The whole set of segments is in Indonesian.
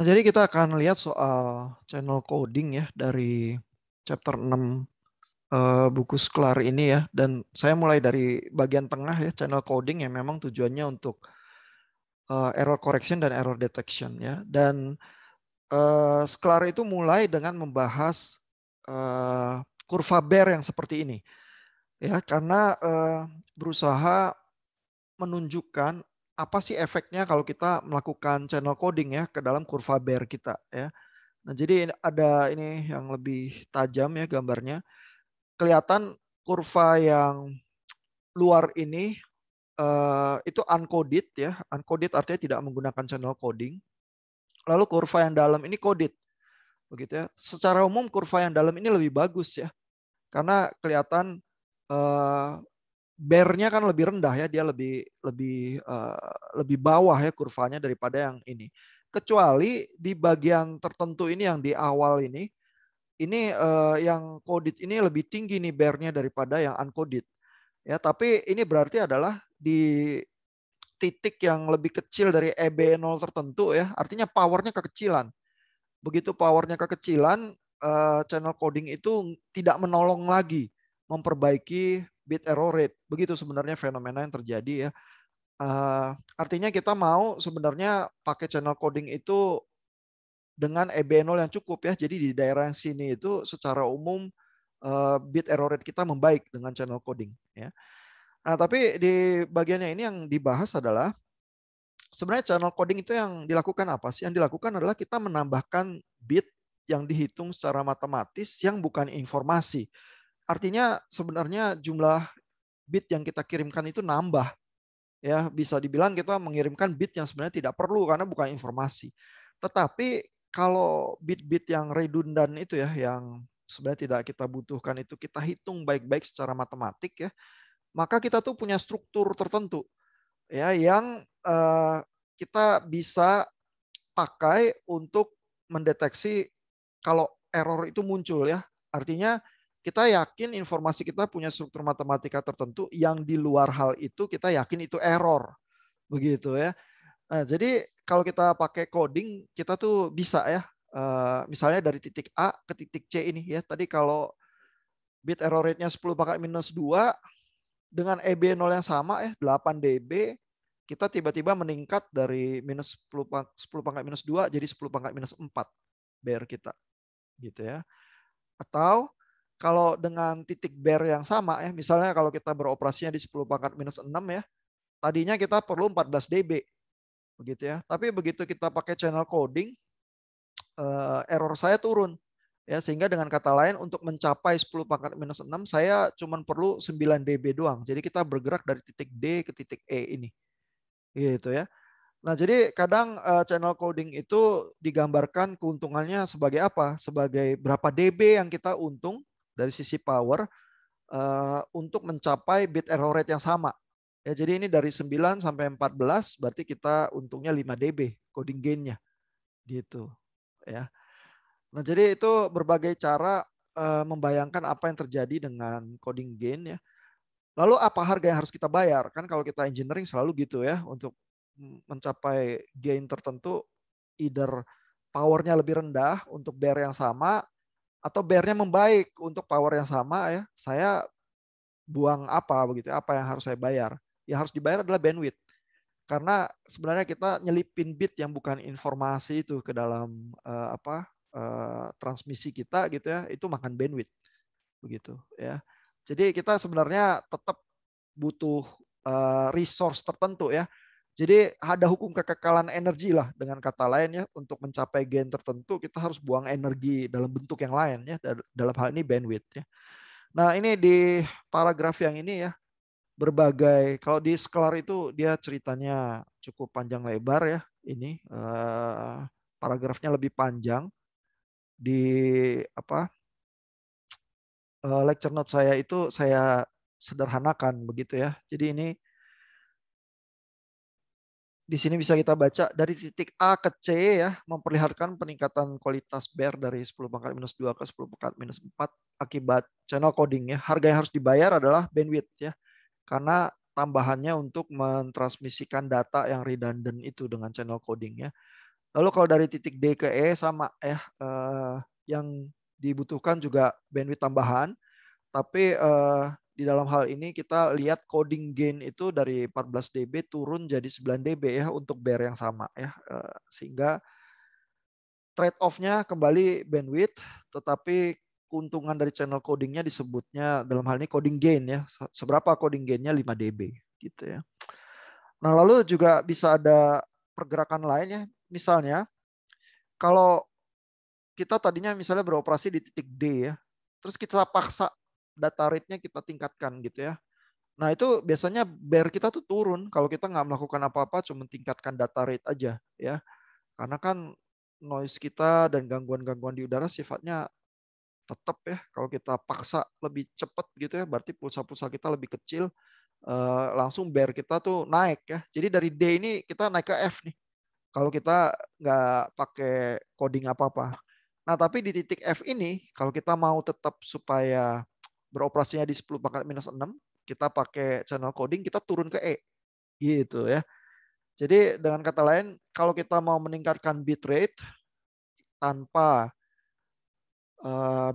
Nah, jadi kita akan lihat soal channel coding ya dari chapter 6 buku Sklar ini ya. Dan saya mulai dari bagian tengah ya, channel coding yang memang tujuannya untuk error correction dan error detection ya. Dan Sklar itu mulai dengan membahas kurva bear yang seperti ini ya, karena berusaha menunjukkan apa sih efeknya kalau kita melakukan channel coding ya ke dalam kurva bear kita ya. Nah, jadi ada ini yang lebih tajam ya gambarnya. Kelihatan kurva yang luar ini itu uncoded ya. Uncoded artinya tidak menggunakan channel coding. Lalu kurva yang dalam ini coded. Begitu ya. Secara umum kurva yang dalam ini lebih bagus ya. Karena kelihatan bear-nya kan lebih rendah ya, dia lebih bawah ya kurvanya daripada yang ini. Kecuali di bagian tertentu ini yang di awal ini yang coded ini lebih tinggi nih bear-nya daripada yang uncoded. Ya, tapi ini berarti adalah di titik yang lebih kecil dari EB0 tertentu ya, artinya powernya kekecilan. Begitu powernya kekecilan, channel coding itu tidak menolong lagi memperbaiki bit error rate. Begitu sebenarnya fenomena yang terjadi ya. Artinya kita mau sebenarnya pakai channel coding itu dengan EB0 yang cukup ya. Jadi di daerah yang sini itu secara umum bit error rate kita membaik dengan channel coding ya. Nah, tapi di bagiannya ini yang dibahas adalah sebenarnya channel coding itu yang dilakukan apa sih? Yang dilakukan adalah kita menambahkan bit yang dihitung secara matematis yang bukan informasi. Artinya sebenarnya jumlah bit yang kita kirimkan itu nambah. Ya, bisa dibilang kita mengirimkan bit yang sebenarnya tidak perlu karena bukan informasi. Tetapi kalau bit-bit yang redundan itu ya, yang sebenarnya tidak kita butuhkan itu kita hitung baik-baik secara matematik ya, maka kita tuh punya struktur tertentu ya yang kita bisa pakai untuk mendeteksi kalau error itu muncul ya. Artinya kita yakin informasi kita punya struktur matematika tertentu yang di luar hal itu kita yakin itu error. Begitu ya. Nah, jadi kalau kita pakai coding kita tuh bisa ya misalnya dari titik A ke titik C ini ya. Tadi kalau bit error rate-nya 10 pangkat minus 2 dengan EB0 yang sama ya 8 dB, kita tiba-tiba meningkat dari minus 10 pangkat minus 2 jadi 10 pangkat minus 4 bear kita gitu ya. Atau kalau dengan titik bear yang sama ya, misalnya kalau kita beroperasinya di 10 pangkat minus 6 ya, tadinya kita perlu 14 dB begitu ya. Tapi begitu kita pakai channel coding, error saya turun. Ya, sehingga dengan kata lain untuk mencapai 10 pangkat minus 6 saya cuma perlu 9 dB doang. Jadi kita bergerak dari titik D ke titik E ini. Gitu ya. Nah, jadi kadang channel coding itu digambarkan keuntungannya sebagai apa? Sebagai berapa dB yang kita untung dari sisi power untuk mencapai bit error rate yang sama. Ya, jadi ini dari 9 sampai 14 berarti kita untungnya 5 dB coding gain-nya gitu ya. Nah, jadi itu berbagai cara membayangkan apa yang terjadi dengan coding gain ya. Lalu apa harga yang harus kita bayar? Kan kalau kita engineering selalu gitu ya, untuk mencapai gain tertentu, either powernya lebih rendah untuk bear yang sama, atau bearnya membaik untuk power yang sama ya. Saya buang apa begitu? Apa yang harus saya bayar? Yang harus dibayar adalah bandwidth. Karena sebenarnya kita nyelipin bit yang bukan informasi itu ke dalam transmisi kita gitu ya, itu makan bandwidth begitu ya. Jadi kita sebenarnya tetap butuh resource tertentu ya. Jadi ada hukum kekekalan energi lah dengan kata lain ya, untuk mencapai gain tertentu kita harus buang energi dalam bentuk yang lain ya, dalam hal ini bandwidth ya. Nah, ini di paragraf yang ini ya, berbagai kalau di Sklar itu dia ceritanya cukup panjang lebar ya, ini paragrafnya lebih panjang di lecture note saya itu saya sederhanakan begitu ya. Jadi ini di sini bisa kita baca dari titik A ke C ya, memperlihatkan peningkatan kualitas bear dari 10 pangkat minus 2 ke 10 pangkat minus 4 akibat channel coding ya. Harga yang harus dibayar adalah bandwidth ya. Karena tambahannya untuk mentransmisikan data yang redundant itu dengan channel coding ya. Lalu kalau dari titik D ke E sama ya, yang dibutuhkan juga bandwidth tambahan. Tapi di dalam hal ini kita lihat coding gain itu dari 14 dB turun jadi 9 dB ya untuk bare yang sama ya. Sehingga trade off-nya kembali bandwidth, tetapi keuntungan dari channel codingnya disebutnya dalam hal ini coding gain ya. Seberapa coding gainnya 5 dB gitu ya. Nah lalu juga bisa ada pergerakan lainnya. Misalnya kalau kita tadinya misalnya beroperasi di titik D ya, terus kita paksa data rate-nya kita tingkatkan gitu ya. Nah itu biasanya bear kita tuh turun kalau kita nggak melakukan apa-apa, cuma tingkatkan data rate aja ya. Karena kan noise kita dan gangguan-gangguan di udara sifatnya tetap ya. Kalau kita paksa lebih cepat gitu ya, berarti pulsa-pulsa kita lebih kecil, langsung bear kita tuh naik ya. Jadi dari D ini kita naik ke F nih. Kalau kita nggak pakai coding apa-apa. Nah tapi di titik F ini, kalau kita mau tetap supaya beroperasinya di 10 pangkat minus 6, kita pakai channel coding, kita turun ke E. Gitu ya. Jadi dengan kata lain, kalau kita mau meningkatkan bitrate tanpa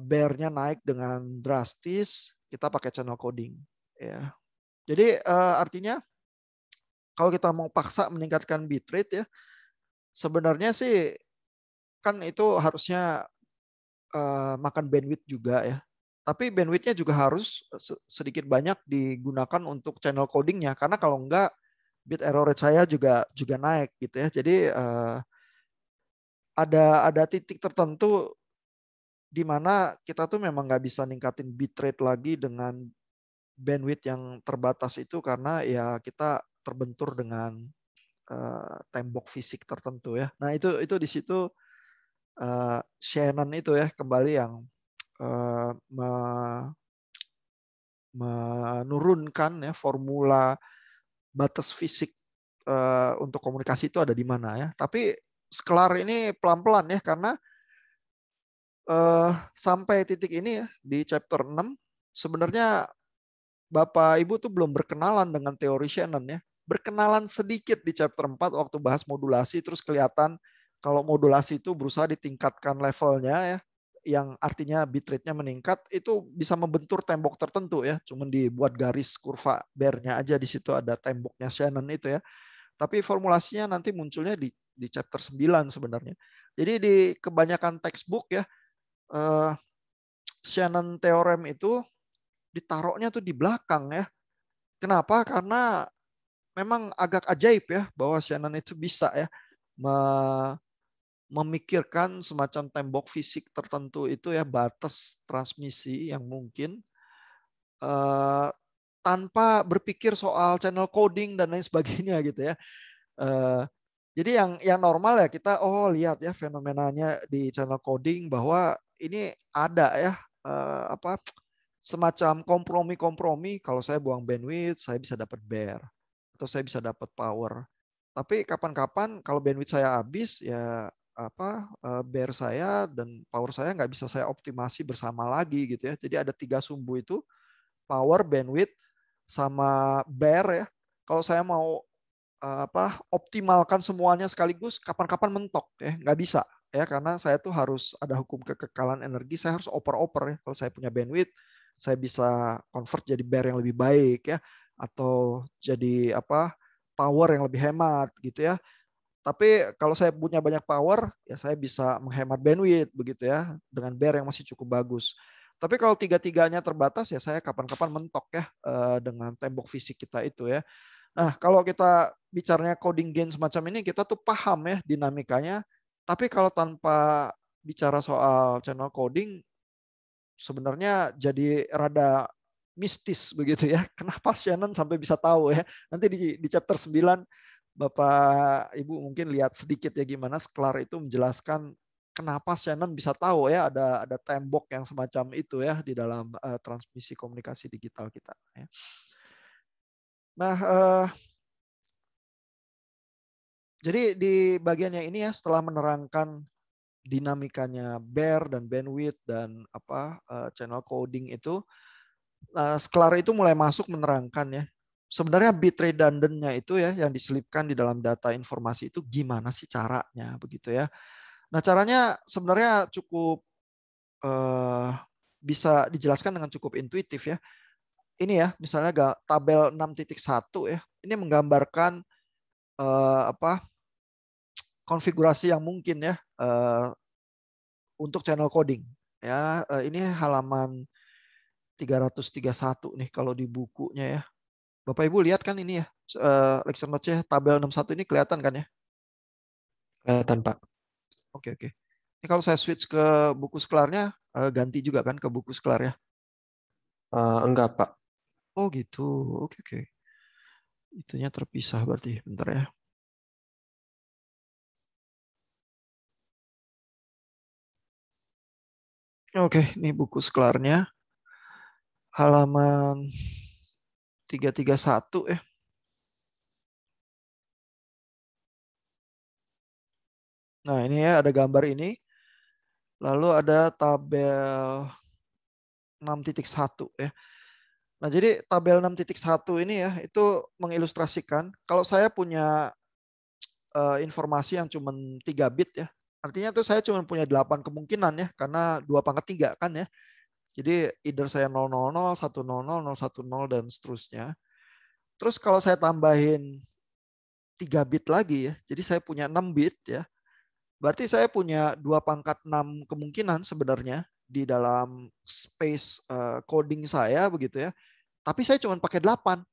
bear-nya naik dengan drastis, kita pakai channel coding. Ya. Jadi artinya kalau kita mau paksa meningkatkan bitrate ya, sebenarnya sih kan itu harusnya makan bandwidth juga ya. Tapi bandwidth-nya juga harus sedikit banyak digunakan untuk channel codingnya, karena kalau enggak bit error rate saya juga naik gitu ya. Jadi ada titik tertentu di mana kita tuh memang nggak bisa ningkatin bitrate lagi dengan bandwidth yang terbatas itu, karena ya kita terbentur dengan tembok fisik tertentu ya. Nah itu di situ Shannon itu ya kembali yang menurunkan ya formula batas fisik untuk komunikasi itu ada di mana ya. Tapi Sklar ini pelan-pelan ya, karena sampai titik ini ya di chapter 6 sebenarnya Bapak Ibu tuh belum berkenalan dengan teori Shannon ya. Berkenalan sedikit di chapter 4 waktu bahas modulasi, terus kelihatan kalau modulasi itu berusaha ditingkatkan levelnya ya, yang artinya bitrate-nya meningkat, itu bisa membentur tembok tertentu ya. Cuman dibuat garis kurva bear-nya aja, di situ ada temboknya Shannon itu ya. Tapi formulasinya nanti munculnya di chapter 9 sebenarnya. Jadi di kebanyakan textbook ya, Shannon theorem itu ditaruhnya tuh di belakang ya. Kenapa? Karena memang agak ajaib ya bahwa Shannon itu bisa ya memikirkan semacam tembok fisik tertentu itu ya, batas transmisi yang mungkin eh, tanpa berpikir soal channel coding dan lain sebagainya gitu ya. Eh, jadi yang normal ya kita lihat ya fenomenanya di channel coding bahwa ini ada ya apa semacam kompromi-kompromi, kalau saya buang bandwidth saya bisa dapat bear atau saya bisa dapat power. Tapi kapan-kapan kalau bandwidth saya habis ya apa bear saya dan power saya nggak bisa saya optimasi bersama lagi gitu ya. Jadi ada 3 sumbu itu, power, bandwidth, sama bear ya. Kalau saya mau apa optimalkan semuanya sekaligus, kapan-kapan mentok ya, nggak bisa ya, karena saya tuh harus ada hukum kekekalan energi, saya harus oper-oper ya. Kalau saya punya bandwidth, saya bisa convert jadi bear yang lebih baik ya, atau jadi apa power yang lebih hemat gitu ya. Tapi kalau saya punya banyak power, ya saya bisa menghemat bandwidth begitu ya, dengan bear yang masih cukup bagus. Tapi kalau tiga-tiganya terbatas ya saya kapan-kapan mentok ya dengan tembok fisik kita itu ya. Nah, kalau kita bicaranya coding gain semacam ini, kita tuh paham ya dinamikanya. Tapi kalau tanpa bicara soal channel coding, sebenarnya jadi rada mistis begitu ya. Kenapa Shannon sampai bisa tahu ya? Nanti di chapter 9 Bapak Ibu mungkin lihat sedikit ya gimana Sklar itu menjelaskan kenapa Shannon bisa tahu ya ada tembok yang semacam itu ya di dalam transmisi komunikasi digital kita ya. Nah, jadi di bagiannya ini ya setelah menerangkan dinamikanya bear dan bandwidth dan apa channel coding itu, Sklar itu mulai masuk menerangkan ya sebenarnya bit redundant-nya itu ya yang diselipkan di dalam data informasi itu gimana sih caranya begitu ya. Nah, caranya sebenarnya cukup bisa dijelaskan dengan cukup intuitif ya. Ini ya, misalnya tabel 6.1 ya. Ini menggambarkan apa konfigurasi yang mungkin ya untuk channel coding. Ya, ini halaman 331 nih kalau di bukunya ya. Bapak Ibu lihat kan ini ya, lecture notes-nya tabel 61 ini kelihatan kan ya? Kelihatan, Pak. Oke, oke. Ini kalau saya switch ke buku Sklarnya, ganti juga kan ke buku Sklar ya? Enggak, Pak. Oh gitu, oke, oke. Itunya terpisah berarti, bentar ya. Oke, ini buku Sklarnya, halaman 331 ya. Nah ini ya ada gambar ini, lalu ada tabel 6.1 ya. Nah, jadi tabel 6.1 ini ya, itu mengilustrasikan kalau saya punya informasi yang cuma 3 bit ya. Artinya tuh saya cuma punya 8 kemungkinan ya, karena 2 pangkat 3 kan ya. Jadi either saya 000, 100, 010 dan seterusnya. Terus kalau saya tambahin 3 bit lagi ya, jadi saya punya 6 bit ya. Berarti saya punya 2 pangkat 6 kemungkinan sebenarnya di dalam space coding saya begitu ya. Tapi saya cuma pakai 8.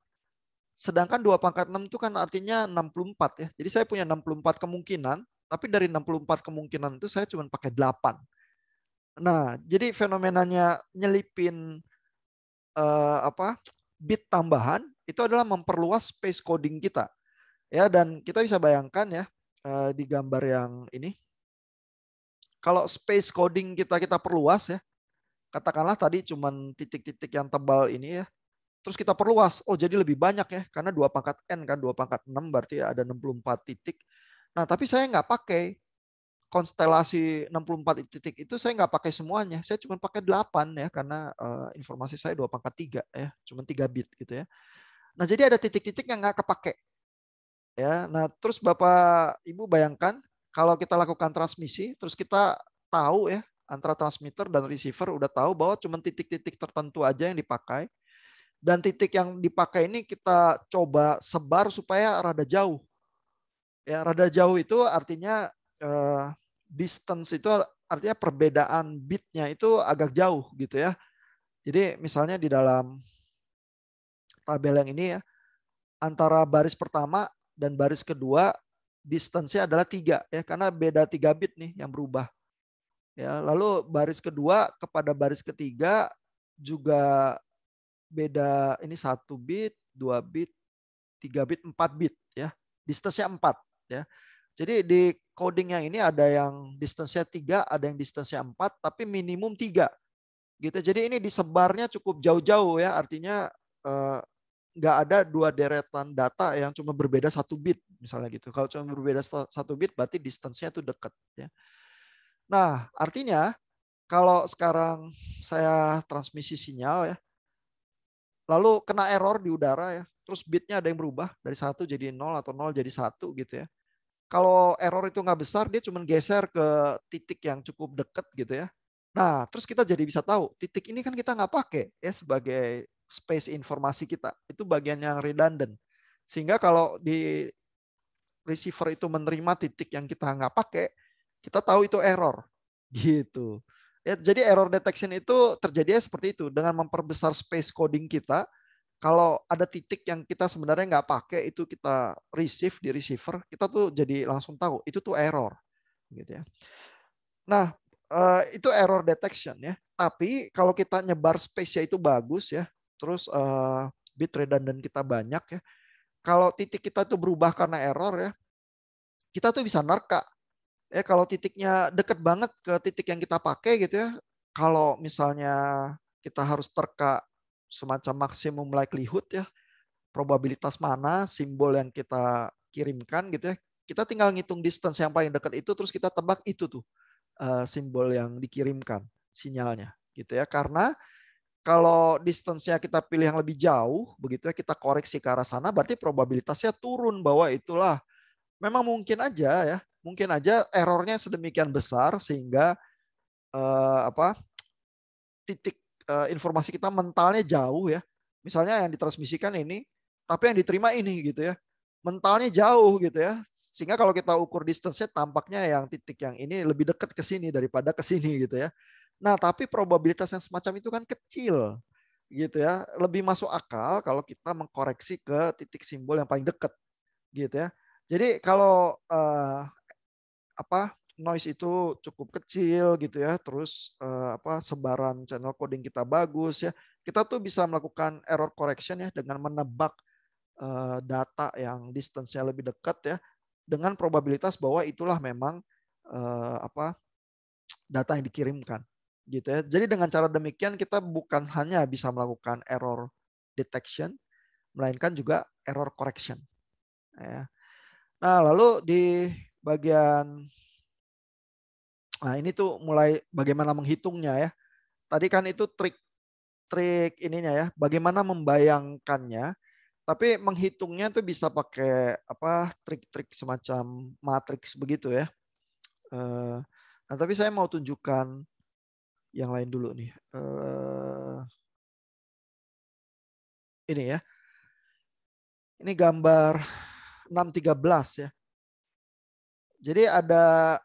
Sedangkan 2 pangkat 6 itu kan artinya 64 ya. Jadi saya punya 64 kemungkinan, tapi dari 64 kemungkinan itu saya cuma pakai 8. Nah, jadi fenomenanya nyelipin apa bit tambahan itu adalah memperluas space coding kita. Ya, dan kita bisa bayangkan ya di gambar yang ini. Kalau space coding kita perluas ya, katakanlah tadi cuma titik-titik yang tebal ini ya. Terus kita perluas, oh jadi lebih banyak ya, karena 2 pangkat N kan, 2 pangkat 6 berarti ada 64 titik. Nah tapi saya nggak pakai konstelasi 64 titik itu, saya nggak pakai semuanya, saya cuma pakai 8 ya, karena informasi saya 2 pangkat 3 ya, cuma 3 bit gitu ya. Nah jadi ada titik-titik yang nggak kepake. Ya, nah terus Bapak Ibu bayangkan, kalau kita lakukan transmisi, terus kita tahu ya, antara transmitter dan receiver udah tahu bahwa cuma titik-titik tertentu aja yang dipakai. Dan titik yang dipakai ini kita coba sebar supaya rada jauh. Ya, rada jauh itu artinya distance itu artinya perbedaan bitnya itu agak jauh gitu ya. Jadi misalnya di dalam tabel yang ini ya, antara baris pertama dan baris kedua distance-nya adalah 3 ya, karena beda 3 bit nih yang berubah. Ya, lalu baris kedua kepada baris ketiga juga beda, ini 1 bit, 2 bit, 3 bit, 4 bit ya. Distance-nya 4 ya. Jadi di coding yang ini ada yang distance-nya 3, ada yang distance-nya 4, tapi minimum 3. Gitu. Jadi ini disebarnya cukup jauh-jauh ya. Artinya nggak ada 2 deretan data yang cuma berbeda 1 bit misalnya gitu. Kalau cuma berbeda 1 bit berarti distance-nya itu dekat ya. Nah, artinya kalau sekarang saya transmisi sinyal ya, lalu kena error di udara ya, terus bitnya ada yang berubah dari 1 jadi 0 atau 0 jadi 1 gitu ya. Kalau error itu nggak besar, dia cuma geser ke titik yang cukup dekat gitu ya. Nah, terus kita jadi bisa tahu titik ini kan kita nggak pakai ya sebagai space informasi kita. Itu bagian yang redundant. Sehingga kalau di receiver itu menerima titik yang kita nggak pakai, kita tahu itu error gitu. Ya, jadi error detection itu terjadi seperti itu dengan memperbesar space coding kita. Kalau ada titik yang kita sebenarnya nggak pakai itu kita receive di receiver, kita tuh jadi langsung tahu itu tuh error, gitu ya. Nah itu error detection ya. Tapi kalau kita nyebar space-nya itu bagus ya, terus bit redundant kita banyak ya. Kalau titik kita tuh berubah karena error ya, kita tuh bisa nerka. Ya kalau titiknya deket banget ke titik yang kita pakai gitu ya. Kalau misalnya kita harus terka semacam maksimum likelihood ya, probabilitas mana simbol yang kita kirimkan gitu ya. Kita tinggal ngitung distance yang paling dekat itu, terus kita tebak itu tuh simbol yang dikirimkan sinyalnya gitu ya. Karena kalau distance-nya kita pilih yang lebih jauh, begitu ya, kita koreksi ke arah sana, berarti probabilitasnya turun bahwa itulah memang mungkin aja errornya sedemikian besar sehingga apa titik informasi kita mentalnya jauh ya. Misalnya yang ditransmisikan ini, tapi yang diterima ini gitu ya. Mentalnya jauh gitu ya. Sehingga kalau kita ukur distance-nya tampaknya yang titik yang ini lebih dekat ke sini daripada ke sini gitu ya. Nah, tapi probabilitas yang semacam itu kan kecil gitu ya. Lebih masuk akal kalau kita mengkoreksi ke titik simbol yang paling dekat gitu ya. Jadi kalau apa noise itu cukup kecil gitu ya, terus apa sebaran channel coding kita bagus ya, kita tuh bisa melakukan error correction ya dengan menebak data yang distance-nya lebih dekat ya, dengan probabilitas bahwa itulah memang apa data yang dikirimkan gitu ya. Jadi dengan cara demikian kita bukan hanya bisa melakukan error detection, melainkan juga error correction ya. Nah, lalu di bagian nah ini tuh mulai bagaimana menghitungnya ya. Tadi kan itu trik ininya ya, bagaimana membayangkannya. Tapi menghitungnya tuh bisa pakai apa trik-trik semacam matriks begitu ya. Nah, tapi saya mau tunjukkan yang lain dulu nih. Ini ya. Ini gambar 613 ya. Jadi ada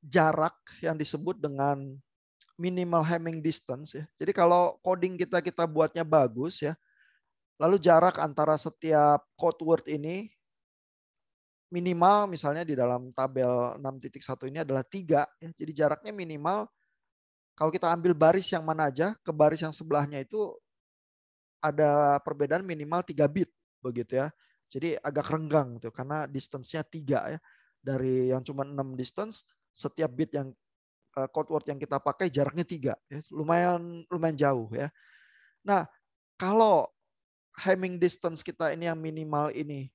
jarak yang disebut dengan minimal Hamming distance ya. Jadi kalau coding kita buatnya bagus ya, lalu jarak antara setiap code word ini minimal misalnya di dalam tabel 6.1 ini adalah 3 ya. Jadi jaraknya minimal kalau kita ambil baris yang mana aja ke baris yang sebelahnya itu ada perbedaan minimal 3 bit begitu ya. Jadi agak renggang tuh karena distance-nya 3 ya. Dari yang cuma 6 distance, setiap bit yang code word yang kita pakai jaraknya 3 ya. Lumayan jauh ya. Nah, kalau Hamming distance kita ini yang minimal ini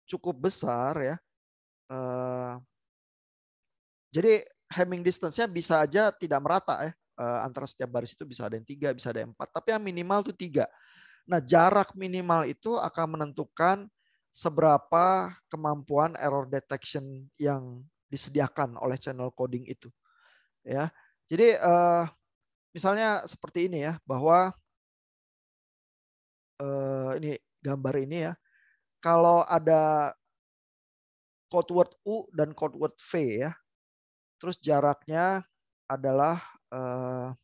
cukup besar ya. Jadi Hamming distance-nya bisa aja tidak merata ya. Antara setiap baris itu bisa ada yang 3, bisa ada yang 4. Tapi yang minimal itu 3. Nah, jarak minimal itu akan menentukan seberapa kemampuan error detection yang disediakan oleh channel coding itu. Ya, jadi misalnya seperti ini ya, bahwa ini gambar ini ya, kalau ada code word U dan code word V ya, terus jaraknya adalah 5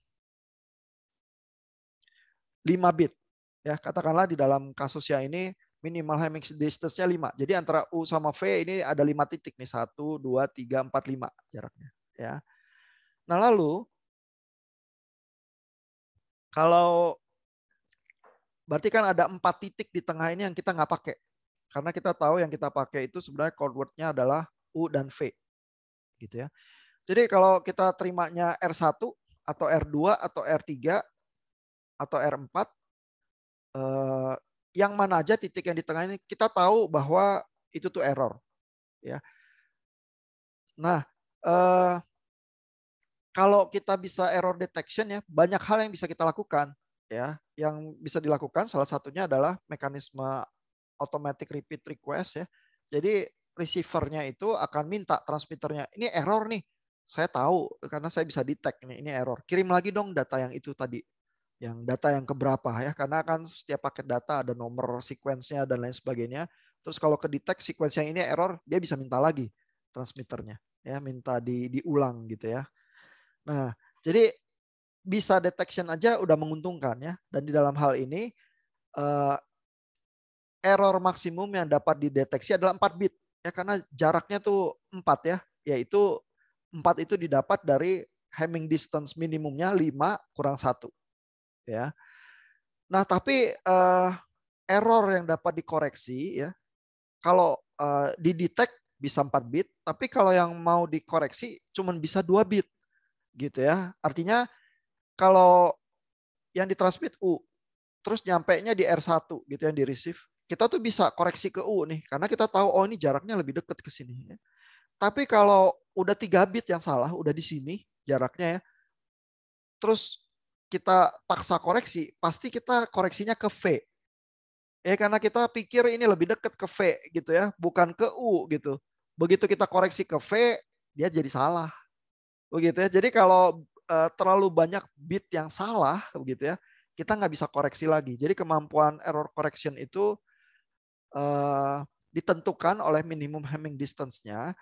bit. Ya, katakanlah di dalam kasusnya ini minimal Hamming distance-nya 5. Jadi antara U sama V ini ada 5 titik nih. 1, 2, 3, 4, 5 jaraknya. Ya. Nah lalu kalau berarti kan ada 4 titik di tengah ini yang kita nggak pakai. Karena kita tahu yang kita pakai itu sebenarnya code word-nya adalah U dan V. Gitu ya. Jadi kalau kita terimanya R1 atau R2 atau R3 atau R4, yang mana aja titik yang di tengah ini kita tahu bahwa itu tuh error. Ya. Nah, kalau kita bisa error detection ya, banyak hal yang bisa kita lakukan. Ya, yang bisa dilakukan salah satunya adalah mekanisme automatic repeat request ya. Jadi receivernya itu akan minta transmitternya, ini error nih. Saya tahu karena saya bisa detect ini error. Kirim lagi dong data yang itu tadi. Yang data yang keberapa ya, karena kan setiap paket data ada nomor sequence-nya dan lain sebagainya. Terus kalau ke detect sequence yang ini error, dia bisa minta lagi transmitternya ya, minta diulang gitu ya. Nah, jadi bisa detection aja udah menguntungkan ya. Dan di dalam hal ini error maksimum yang dapat dideteksi adalah 4 bit ya, karena jaraknya tuh 4 ya, yaitu 4 itu didapat dari Hamming distance minimumnya 5 kurang 1 ya. Nah, tapi error yang dapat dikoreksi ya, kalau didetect bisa 4 bit, tapi kalau yang mau dikoreksi cuma bisa 2 bit gitu ya. Artinya kalau yang ditransmit U, terus nyampainya di R1 gitu yang di receive, kita tuh bisa koreksi ke U nih, karena kita tahu oh ini jaraknya lebih dekat ke sini. Tapi kalau udah 3 bit yang salah, udah di sini jaraknya ya, terus kita paksa koreksi, pasti kita koreksinya ke V. Ya karena kita pikir ini lebih dekat ke V gitu ya, bukan ke U gitu. Begitu kita koreksi ke V, dia jadi salah. Begitu ya. Jadi kalau terlalu banyak bit yang salah begitu ya, kita nggak bisa koreksi lagi. Jadi kemampuan error correction itu ditentukan oleh minimum Hamming distance-nya,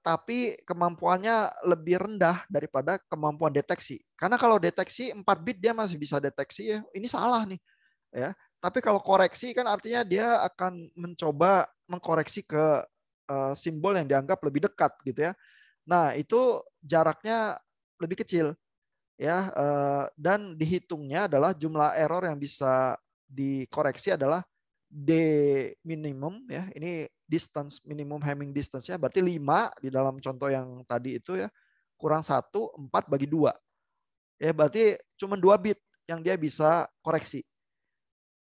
tapi kemampuannya lebih rendah daripada kemampuan deteksi. Karena kalau deteksi 4 bit dia masih bisa deteksi ya, ini salah nih. Ya. Tapi kalau koreksi kan artinya dia akan mencoba mengkoreksi ke simbol yang dianggap lebih dekat gitu ya. Nah, itu jaraknya lebih kecil ya, dan dihitungnya adalah jumlah error yang bisa dikoreksi adalah D minimum ya. Ini distance minimum Hamming distance-nya berarti 5 di dalam contoh yang tadi itu ya, kurang 1, 4 bagi 2. Ya, berarti cuma 2 bit yang dia bisa koreksi.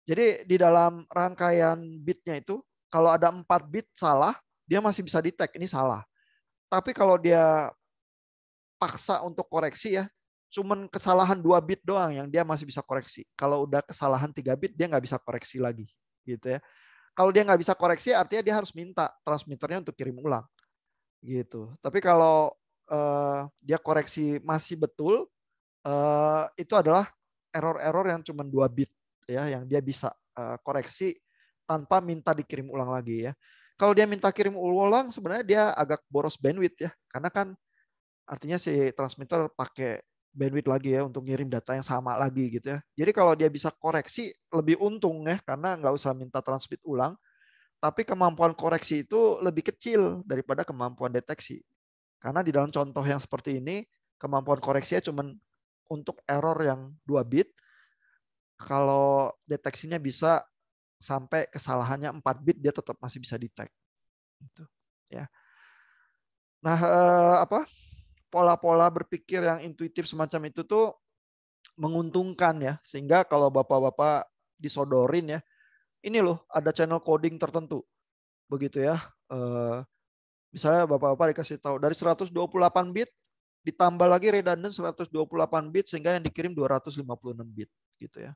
Jadi di dalam rangkaian bitnya itu kalau ada 4 bit salah, dia masih bisa detect ini salah. Tapi kalau dia paksa untuk koreksi ya, cuman kesalahan 2 bit doang yang dia masih bisa koreksi. Kalau udah kesalahan 3 bit dia nggak bisa koreksi lagi gitu ya. Kalau dia nggak bisa koreksi artinya dia harus minta transmitternya untuk kirim ulang gitu. Tapi kalau dia koreksi masih betul, itu adalah error-error yang cuma 2 bit ya yang dia bisa koreksi tanpa minta dikirim ulang lagi ya. Kalau dia minta kirim ulang sebenarnya dia agak boros bandwidth ya. Karena kan artinya si transmitter pakai bandwidth lagi ya untuk ngirim data yang sama lagi gitu ya. Jadi kalau dia bisa koreksi lebih untung ya karena nggak usah minta transmit ulang. Tapi kemampuan koreksi itu lebih kecil daripada kemampuan deteksi. Karena di dalam contoh yang seperti ini kemampuan koreksinya cuma untuk error yang 2 bit. Kalau deteksinya bisa sampai kesalahannya 4 bit dia tetap masih bisa detect. Gitu. Ya. Nah, pola-pola berpikir yang intuitif semacam itu tuh menguntungkan ya. Sehingga kalau Bapak-bapak disodorin ya, ini loh ada channel coding tertentu. Begitu ya. Misalnya Bapak-bapak dikasih tahu dari 128 bit ditambah lagi redundant 128 bit sehingga yang dikirim 256 bit gitu ya.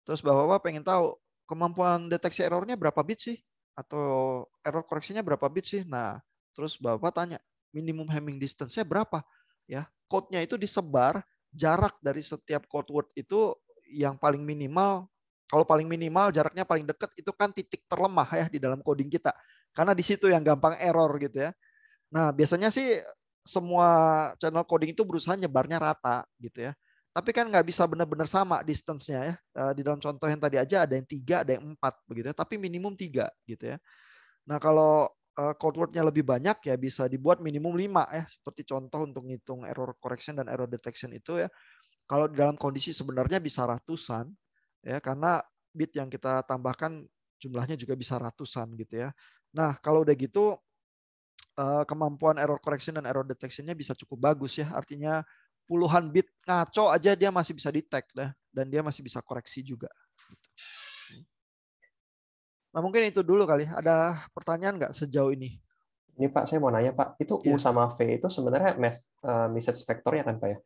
Terus Bapak-bapak pengen tahu kemampuan deteksi errornya berapa bit sih? Atau error koreksinya berapa bit sih? Nah, terus Bapak tanya, minimum Hamming distance-nya berapa? Ya, code-nya itu disebar, jarak dari setiap code word itu yang paling minimal. Kalau paling minimal jaraknya paling dekat itu kan titik terlemah ya di dalam coding kita. Karena di situ yang gampang error gitu ya. Nah, biasanya sih semua channel coding itu berusaha nyebarnya rata gitu ya. Tapi kan nggak bisa benar-benar sama distance-nya ya. Di dalam contoh yang tadi aja ada yang 3, ada yang 4 begitu ya. Tapi minimum 3 gitu ya. Nah kalau code word-nya lebih banyak ya bisa dibuat minimum 5 ya. Seperti contoh untuk ngitung error correction dan error detection itu ya. Kalau di dalam kondisi sebenarnya bisa ratusan ya. Karena bit yang kita tambahkan jumlahnya juga bisa ratusan gitu ya. Nah kalau udah gitu kemampuan error correction dan error detection-nya bisa cukup bagus ya. Artinya puluhan bit ngaco aja dia masih bisa detect dah, dan dia masih bisa koreksi juga. Nah mungkin itu dulu kali. Ada pertanyaan nggak sejauh ini? Ini Pak, saya mau nanya Pak, itu U Ya, sama V itu sebenarnya message vektornya kan Pak ya?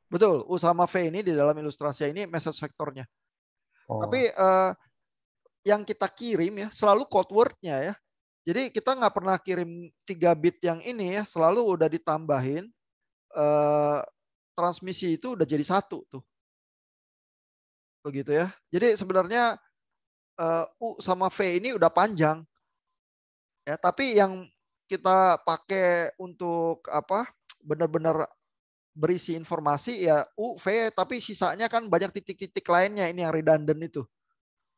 betul. U sama V ini di dalam ilustrasi ini message vektornya. Oh, Tapi yang kita kirim ya selalu code word-nya ya. Jadi kita nggak pernah kirim 3 bit yang ini ya, selalu udah ditambahin transmisi itu udah jadi 1 tuh. Begitu ya. Jadi sebenarnya U sama V ini udah panjang ya, tapi yang kita pakai untuk apa benar-benar berisi informasi ya U, V, tapi sisanya kan banyak titik-titik lainnya ini yang redundant itu.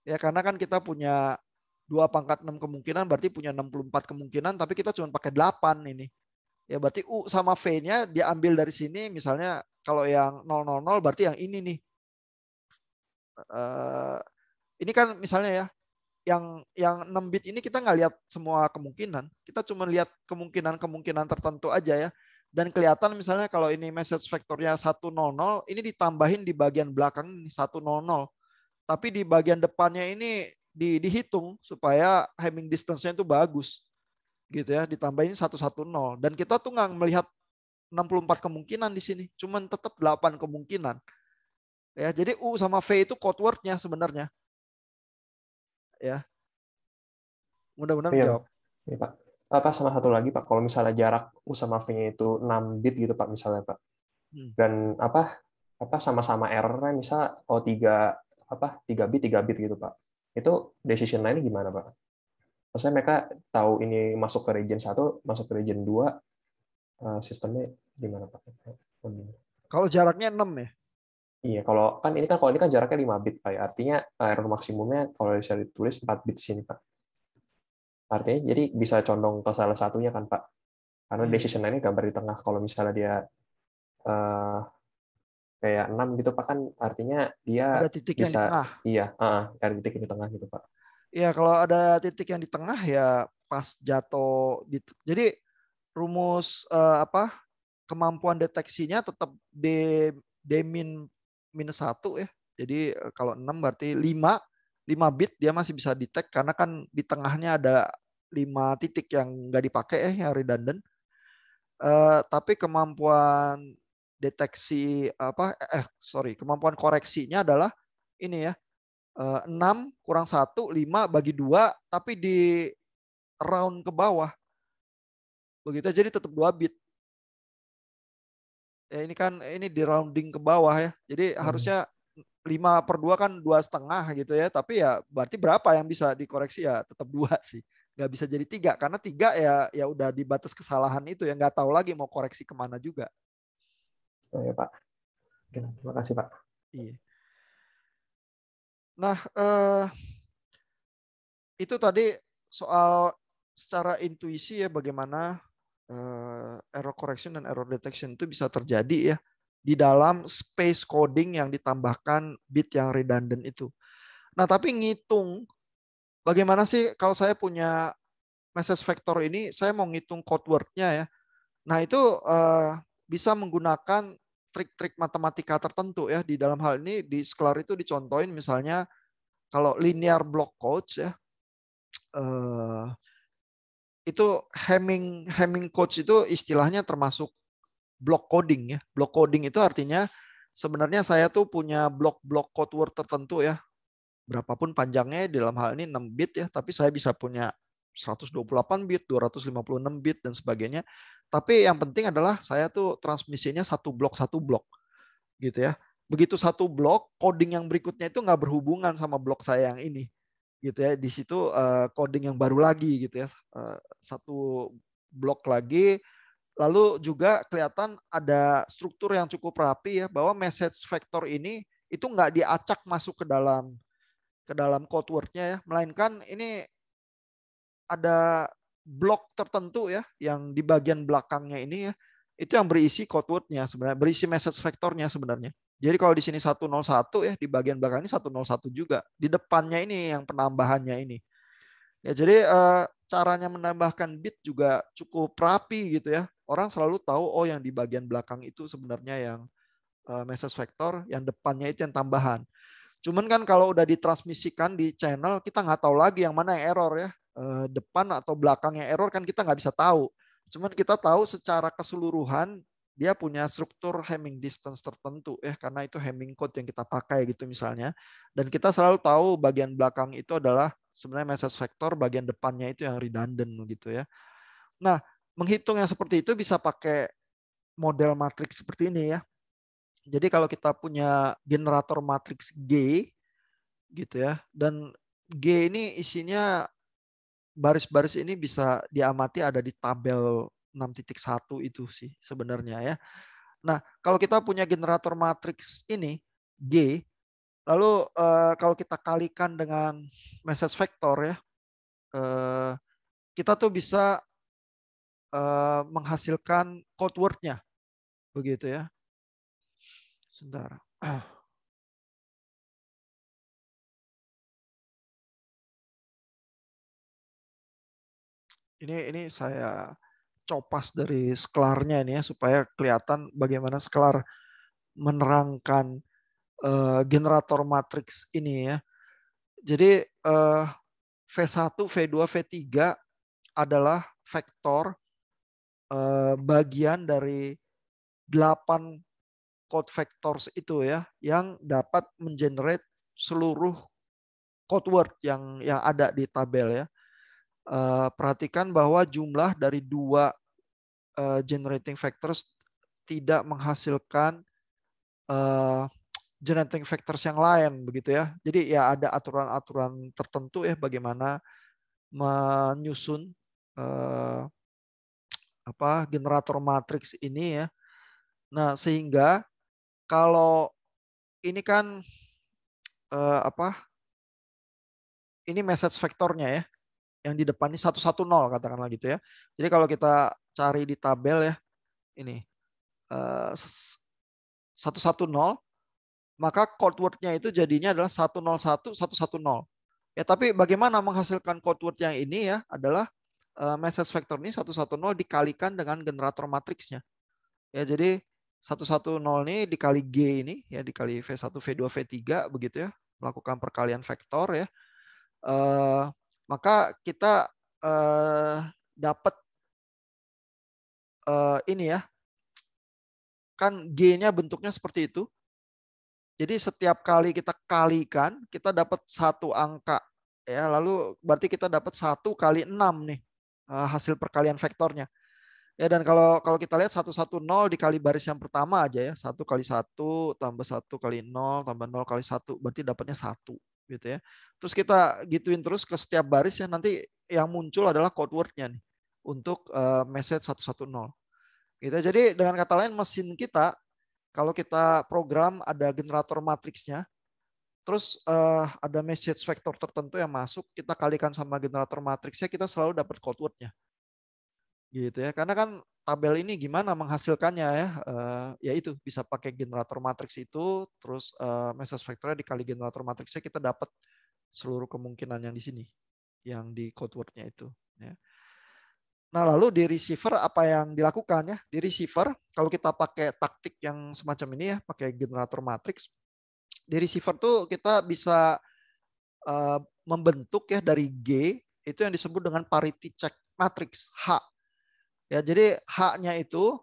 Ya karena kan kita punya 2 × 6 kemungkinan berarti punya 64 kemungkinan tapi kita cuma pakai 8 ini. Ya berarti U sama V-nya diambil dari sini misalnya kalau yang 000 berarti yang ini nih. Ini kan misalnya ya yang 6 bit ini kita nggak lihat semua kemungkinan. Kita cuma lihat kemungkinan-kemungkinan tertentu aja ya. Dan kelihatan misalnya kalau ini message vektornya 100, ini ditambahin di bagian belakang ini 100. Tapi di bagian depannya ini dihitung supaya Hamming distance-nya itu bagus. Gitu ya, ditambahin 110. Dan kita tuh nggak melihat 64 kemungkinan di sini, cuman tetap 8 kemungkinan. Ya, jadi U sama V itu code word-nya sebenarnya. Ya. Mudah-mudahan Iya, menjawab. iya Pak. Apa sama satu lagi Pak, kalau misalnya jarak U sama V-nya itu 6 bit gitu Pak misalnya Pak. Hmm. Dan apa sama-sama error-nya misal 3 bit 3 bit gitu Pak. Itu decision line-nya gimana Pak? Maksudnya mereka tahu ini masuk ke region 1, masuk ke region 2, sistemnya gimana Pak? Kalau jaraknya 6 ya. Iya, kalau ini kan jaraknya 5 bit Pak ya. Artinya error maksimumnya kalau bisa ditulis 4 bit di sini Pak. Artinya jadi bisa condong ke salah satunya kan Pak. Karena Iya. decision line-nya gambar di tengah. Kalau misalnya dia eh, kayak 6 gitu Pak, kan artinya dia Ada titik yang bisa, di tengah. iya, ada titik di tengah gitu Pak. Iya, kalau ada titik yang di tengah ya pas jatuh jadi rumus kemampuan deteksinya tetap D min minus 1 ya. Jadi kalau 6 berarti 5 bit dia masih bisa detect karena kan di tengahnya ada 5 titik yang nggak dipakai yang redundant. Tapi kemampuan deteksi kemampuan koreksinya adalah ini ya, 6 kurang 1, 5 bagi 2, tapi di round ke bawah. Begitu, jadi tetap 2 bit. Ya, ini kan ini di rounding ke bawah ya. Jadi harusnya 5/2 kan 2,5 gitu ya. Tapi ya berarti berapa yang bisa dikoreksi ya tetap 2 sih. Nggak bisa jadi 3 karena 3 ya udah di batas kesalahan itu ya, nggak tahu lagi mau koreksi kemana juga. Oh ya Pak. Oke, terima kasih Pak. Iya. Nah, itu tadi soal secara intuisi ya bagaimana error correction dan error detection itu bisa terjadi ya di dalam space coding yang ditambahkan bit yang redundant itu. Nah, tapi ngitung bagaimana sih kalau saya punya message vector ini, saya mau ngitung code word-nya ya. Nah, itu bisa menggunakan trik-trik matematika tertentu ya. Di dalam hal ini di Sklar itu dicontohin misalnya kalau linear block codes ya, itu Hamming codes itu istilahnya termasuk block coding ya. Block coding itu artinya sebenarnya saya tuh punya blok-blok code word tertentu ya. Berapapun panjangnya di dalam hal ini 6 bit ya, tapi saya bisa punya 128 bit, 256 bit dan sebagainya. Tapi yang penting adalah saya tuh transmisinya satu blok gitu ya. Begitu satu blok, coding yang berikutnya itu nggak berhubungan sama blok saya yang ini gitu ya. Di situ coding yang baru lagi gitu ya. Satu blok lagi. Lalu juga kelihatan ada struktur yang cukup rapi ya, bahwa message vector ini itu nggak diacak masuk ke dalam code word-nya ya, melainkan ini ada blok tertentu ya yang di bagian belakangnya ini ya, itu yang berisi code word-nya sebenarnya, berisi message vektornya sebenarnya. Jadi kalau di sini 101 ya, di bagian belakang ini 101 juga. Di depannya ini yang penambahannya ini. Ya, jadi caranya menambahkan bit juga cukup rapi gitu ya. Orang selalu tahu oh yang di bagian belakang itu sebenarnya yang message vector, yang depannya itu yang tambahan. Cuman kan kalau udah ditransmisikan di channel, kita nggak tahu lagi yang mana yang error ya. Depan atau belakang yang error kan kita nggak bisa tahu. Cuman kita tahu secara keseluruhan dia punya struktur Hamming distance tertentu ya, karena itu Hamming code yang kita pakai gitu misalnya. Dan kita selalu tahu bagian belakang itu adalah sebenarnya message vector, bagian depannya itu yang redundant gitu ya. Nah, menghitung yang seperti itu bisa pakai model matriks seperti ini ya. Jadi kalau kita punya generator matriks G gitu ya, dan G ini isinya baris-baris ini bisa diamati ada di tabel 6.1 itu sih sebenarnya ya. Nah, kalau kita punya generator matriks ini G, lalu kalau kita kalikan dengan message vector ya, kita tuh bisa menghasilkan code word-nya begitu ya. Sebentar. Ini saya copas dari sklarnya ini ya supaya kelihatan bagaimana sklar menerangkan generator matriks ini ya. Jadi V1, V2, V3 adalah vektor bagian dari 8 code vectors itu ya yang dapat mengenerate seluruh code word yang ada di tabel ya. Perhatikan bahwa jumlah dari 2 generating factors tidak menghasilkan generating factors yang lain begitu ya. Jadi ya ada aturan-aturan tertentu ya bagaimana menyusun generator matriks ini ya. Nah, sehingga kalau ini kan ini message vektornya ya, yang di depan ini 110 katakanlah gitu ya. Jadi kalau kita cari di tabel ya, ini 110, maka code word-nya itu jadinya adalah 101 110. Ya, tapi bagaimana menghasilkan code word yang ini ya adalah message vector ini 110 dikalikan dengan generator matriksnya. Ya, jadi 110 ini dikali G ini ya dikali V1, V2, V3 begitu ya, melakukan perkalian vektor ya. Maka kita dapat ini ya. Kan G-nya bentuknya seperti itu. Jadi setiap kali kita kalikan, kita dapat satu angka ya, lalu berarti kita dapat 1 kali 6 nih hasil perkalian vektornya. Ya, dan kalau kita lihat 110 dikali baris yang pertama aja ya, 1 kali 1 tambah 1 kali 0 tambah 0 kali 1 berarti dapatnya 1 gitu ya. Terus kita gituin terus ke setiap baris ya, nanti yang muncul adalah code word-nya nih untuk message 110. Gitu. Jadi dengan kata lain mesin kita kalau kita program ada generator matriksnya, terus ada message vector tertentu yang masuk, kita kalikan sama generator matriksnya, kita selalu dapat code word-nya. Gitu ya. Karena kan tabel ini gimana menghasilkannya ya? Ya itu bisa pakai generator matriks itu, terus message vectornya dikali generator matriksnya, kita dapat seluruh kemungkinan yang di sini, yang di code word-nya itu. Ya. Nah, lalu di receiver apa yang dilakukan ya? Di receiver kalau kita pakai taktik yang semacam ini ya, pakai generator matriks, di receiver tuh kita bisa membentuk ya dari G itu yang disebut dengan parity check matrix H. Ya, jadi H-nya itu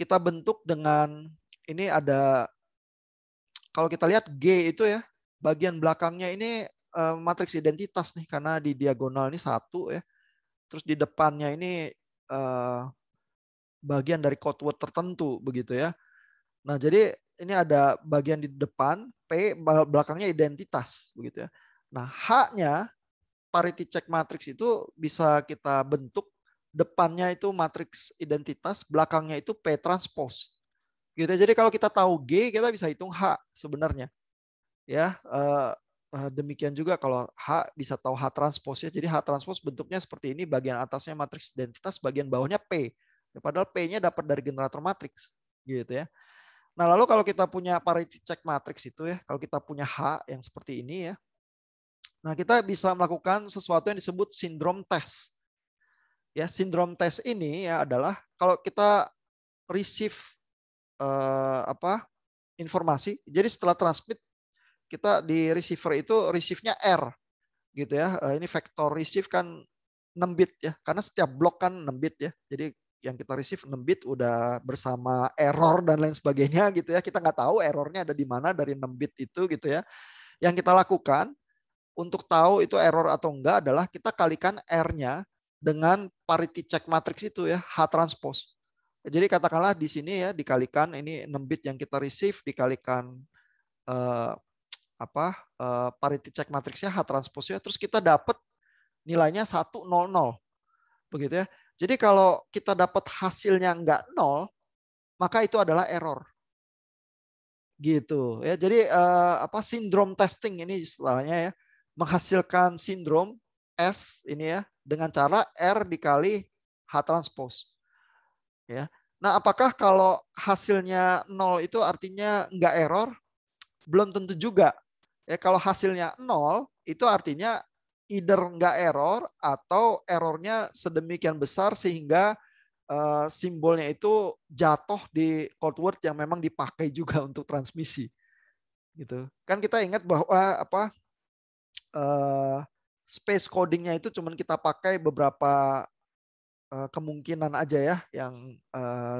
kita bentuk dengan ini ada, kalau kita lihat G itu ya, bagian belakangnya ini matriks identitas nih karena di diagonal ini 1 ya. Terus di depannya ini bagian dari code word tertentu begitu ya. Nah, jadi ini ada bagian di depan P, belakangnya identitas begitu ya. Nah, H-nya parity check matrix itu bisa kita bentuk, depannya itu matriks identitas, belakangnya itu P transpose. Gitu. Jadi kalau kita tahu G, kita bisa hitung H sebenarnya. Ya, demikian juga kalau H bisa tahu H transpose ya. Jadi H transpose bentuknya seperti ini, bagian atasnya matriks identitas, bagian bawahnya P. Padahal P-nya dapat dari generator matriks. Gitu ya. Nah, lalu kalau kita punya parity check matrix itu ya, kalau kita punya H yang seperti ini ya, nah kita bisa melakukan sesuatu yang disebut syndrome test. Ya, syndrome test ini ya adalah kalau kita receive informasi, jadi setelah transmit kita di receiver itu receive-nya R gitu ya. Ini vektor receive kan 6 bit ya, karena setiap blok kan 6 bit ya. Jadi yang kita receive 6 bit udah bersama error dan lain sebagainya gitu ya. Kita nggak tahu errornya ada di mana dari 6 bit itu gitu ya. Yang kita lakukan untuk tahu itu error atau enggak adalah kita kalikan R-nya dengan parity check matrix itu ya, H transpose. Jadi katakanlah di sini ya dikalikan ini 6 bit yang kita receive dikalikan parity check matrixnya H transpose-nya, terus kita dapat nilainya 100 begitu ya. Jadi kalau kita dapat hasilnya enggak 0, maka itu adalah error. Gitu ya. Jadi sindrom testing ini istilahnya ya, menghasilkan sindrom S ini ya dengan cara R dikali H transpose. Ya. Nah, apakah kalau hasilnya 0 itu artinya enggak error? Belum tentu juga. Ya, kalau hasilnya 0 itu artinya either enggak error atau errornya sedemikian besar sehingga simbolnya itu jatuh di code word yang memang dipakai juga untuk transmisi. Gitu. Kan kita ingat bahwa space codingnya itu cuman kita pakai beberapa kemungkinan aja ya, yang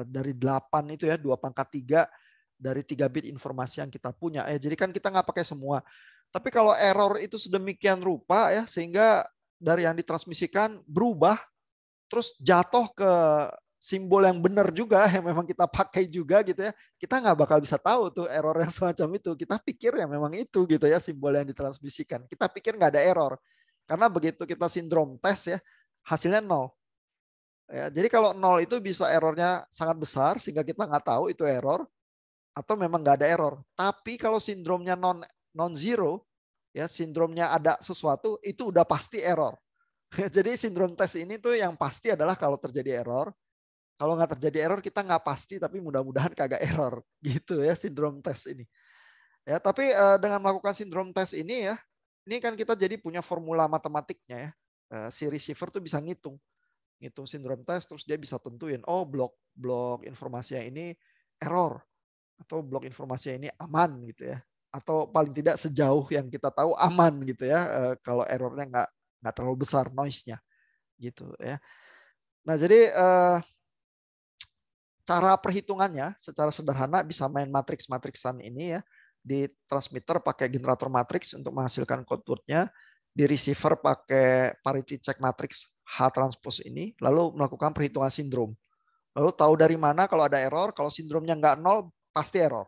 dari 8 itu ya, 2 pangkat 3 dari 3 bit informasi yang kita punya. Jadi kan kita nggak pakai semua. Tapi kalau error itu sedemikian rupa ya, sehingga dari yang ditransmisikan berubah, terus jatuh ke simbol yang benar juga, yang memang kita pakai juga gitu ya, kita nggak bakal bisa tahu tuh error yang semacam itu. Kita pikir ya memang itu gitu ya, simbol yang ditransmisikan. Kita pikir nggak ada error. Karena begitu kita sindrom tes ya, hasilnya 0. Ya, jadi kalau 0 itu bisa errornya sangat besar sehingga kita nggak tahu itu error, atau memang nggak ada error. Tapi kalau sindromnya non zero, ya sindromnya ada sesuatu, itu udah pasti error. Jadi sindrom tes ini tuh yang pasti adalah kalau terjadi error. Kalau nggak terjadi error kita nggak pasti, tapi mudah-mudahan kagak error gitu ya sindrom tes ini. Ya, tapi dengan melakukan sindrom tes ini ya, ini kan kita jadi punya formula matematiknya ya. Si receiver tuh bisa ngitung sindrom tes, terus dia bisa tentuin, oh blok informasinya ini error, atau blok informasinya ini aman gitu ya, atau paling tidak sejauh yang kita tahu aman gitu ya, kalau errornya nggak terlalu besar noise-nya gitu ya. Nah jadi cara perhitungannya secara sederhana bisa main matriks-matriksan ini ya, di transmitter pakai generator matriks untuk menghasilkan code word-nya, di receiver pakai parity check matrix H transpose ini, lalu melakukan perhitungan sindrom. Lalu tahu dari mana kalau ada error. Kalau sindromnya nggak 0 pasti error.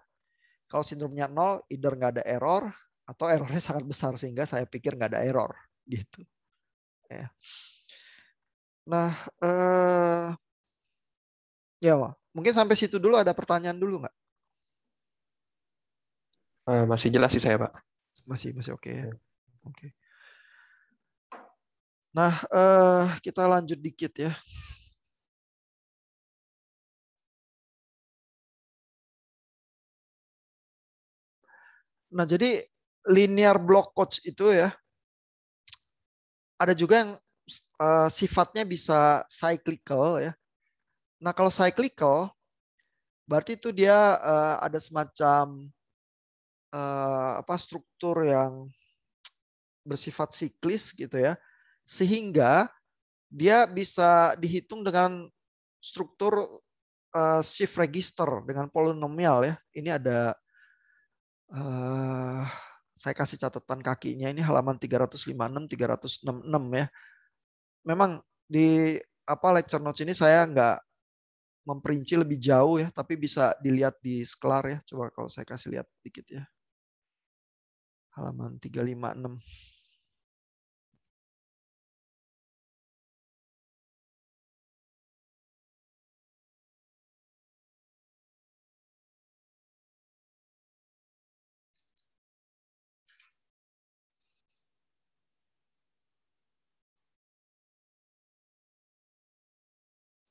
Kalau sindromnya 0 either nggak ada error atau errornya sangat besar sehingga saya pikir nggak ada error gitu. Ya. Nah, ya mungkin sampai situ dulu. Ada pertanyaan dulu nggak? Masih jelas sih saya, Pak. Masih oke ya. Oke. Nah, kita lanjut dikit ya. Nah, jadi linear block codes itu ya, ada juga yang sifatnya bisa cyclical ya. Nah, kalau cyclical berarti itu dia ada semacam struktur yang bersifat siklis gitu ya. Sehingga dia bisa dihitung dengan struktur shift register dengan polinomial ya. Ini ada saya kasih catatan kakinya, ini halaman 356 366 ya. Memang di lecture notes ini saya nggak memperinci lebih jauh ya, tapi bisa dilihat di Sklar ya. Coba kalau saya kasih lihat dikit ya. Halaman 356.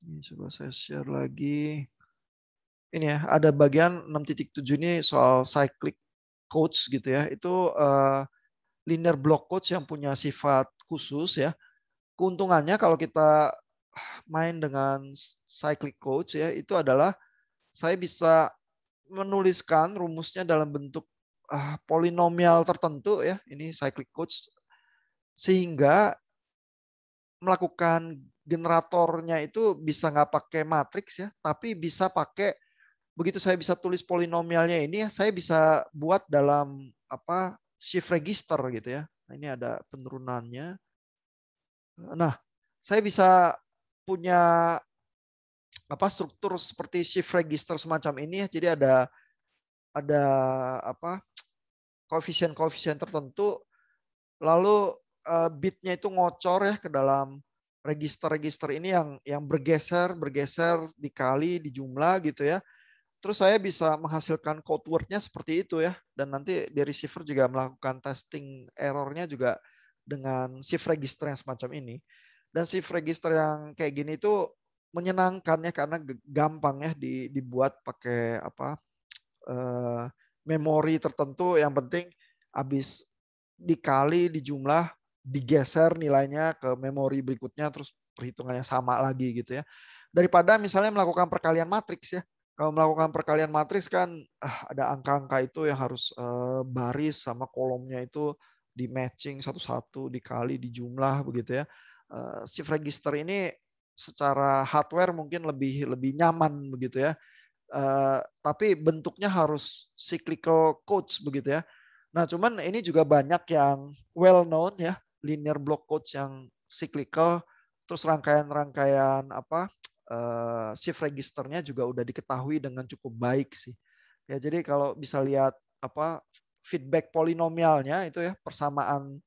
Ini coba saya share lagi. Ini ya, ada bagian 6.7 ini soal cyclic codes gitu ya. Itu linear block codes yang punya sifat khusus ya. Keuntungannya kalau kita main dengan cyclic codes ya, itu adalah saya bisa menuliskan rumusnya dalam bentuk polinomial tertentu ya. Ini cyclic codes, sehingga melakukan generatornya itu bisa nggak pakai matriks ya, tapi bisa pakai, begitu saya bisa tulis polinomialnya ini, saya bisa buat dalam shift register gitu ya. Nah, ini ada penurunannya. Nah, saya bisa punya struktur seperti shift register semacam ini ya. Jadi ada koefisien-koefisien tertentu, lalu bitnya itu ngocor ya ke dalam register-register ini yang bergeser dikali di jumlah gitu ya. Terus saya bisa menghasilkan code word-nya seperti itu ya. Dan nanti di receiver juga melakukan testing error-nya juga dengan shift register yang semacam ini. Dan shift register yang kayak gini itu menyenangkan ya, karena gampang ya dibuat pakai memori tertentu. Yang penting habis dikali di jumlah, digeser nilainya ke memori berikutnya, terus perhitungannya sama lagi gitu ya. Daripada misalnya melakukan perkalian matriks ya. Kalau melakukan perkalian matriks kan ada angka-angka itu yang harus baris sama kolomnya itu di matching satu-satu, dikali, di jumlah begitu ya. Shift register ini secara hardware mungkin lebih lebih nyaman begitu ya. Tapi bentuknya harus cyclical codes begitu ya. Nah, cuman ini juga banyak yang well known ya, linear block codes yang cyclical, terus rangkaian-rangkaian apa shift registernya juga udah diketahui dengan cukup baik sih. Ya, jadi kalau bisa lihat apa feedback polinomialnya itu ya, persamaan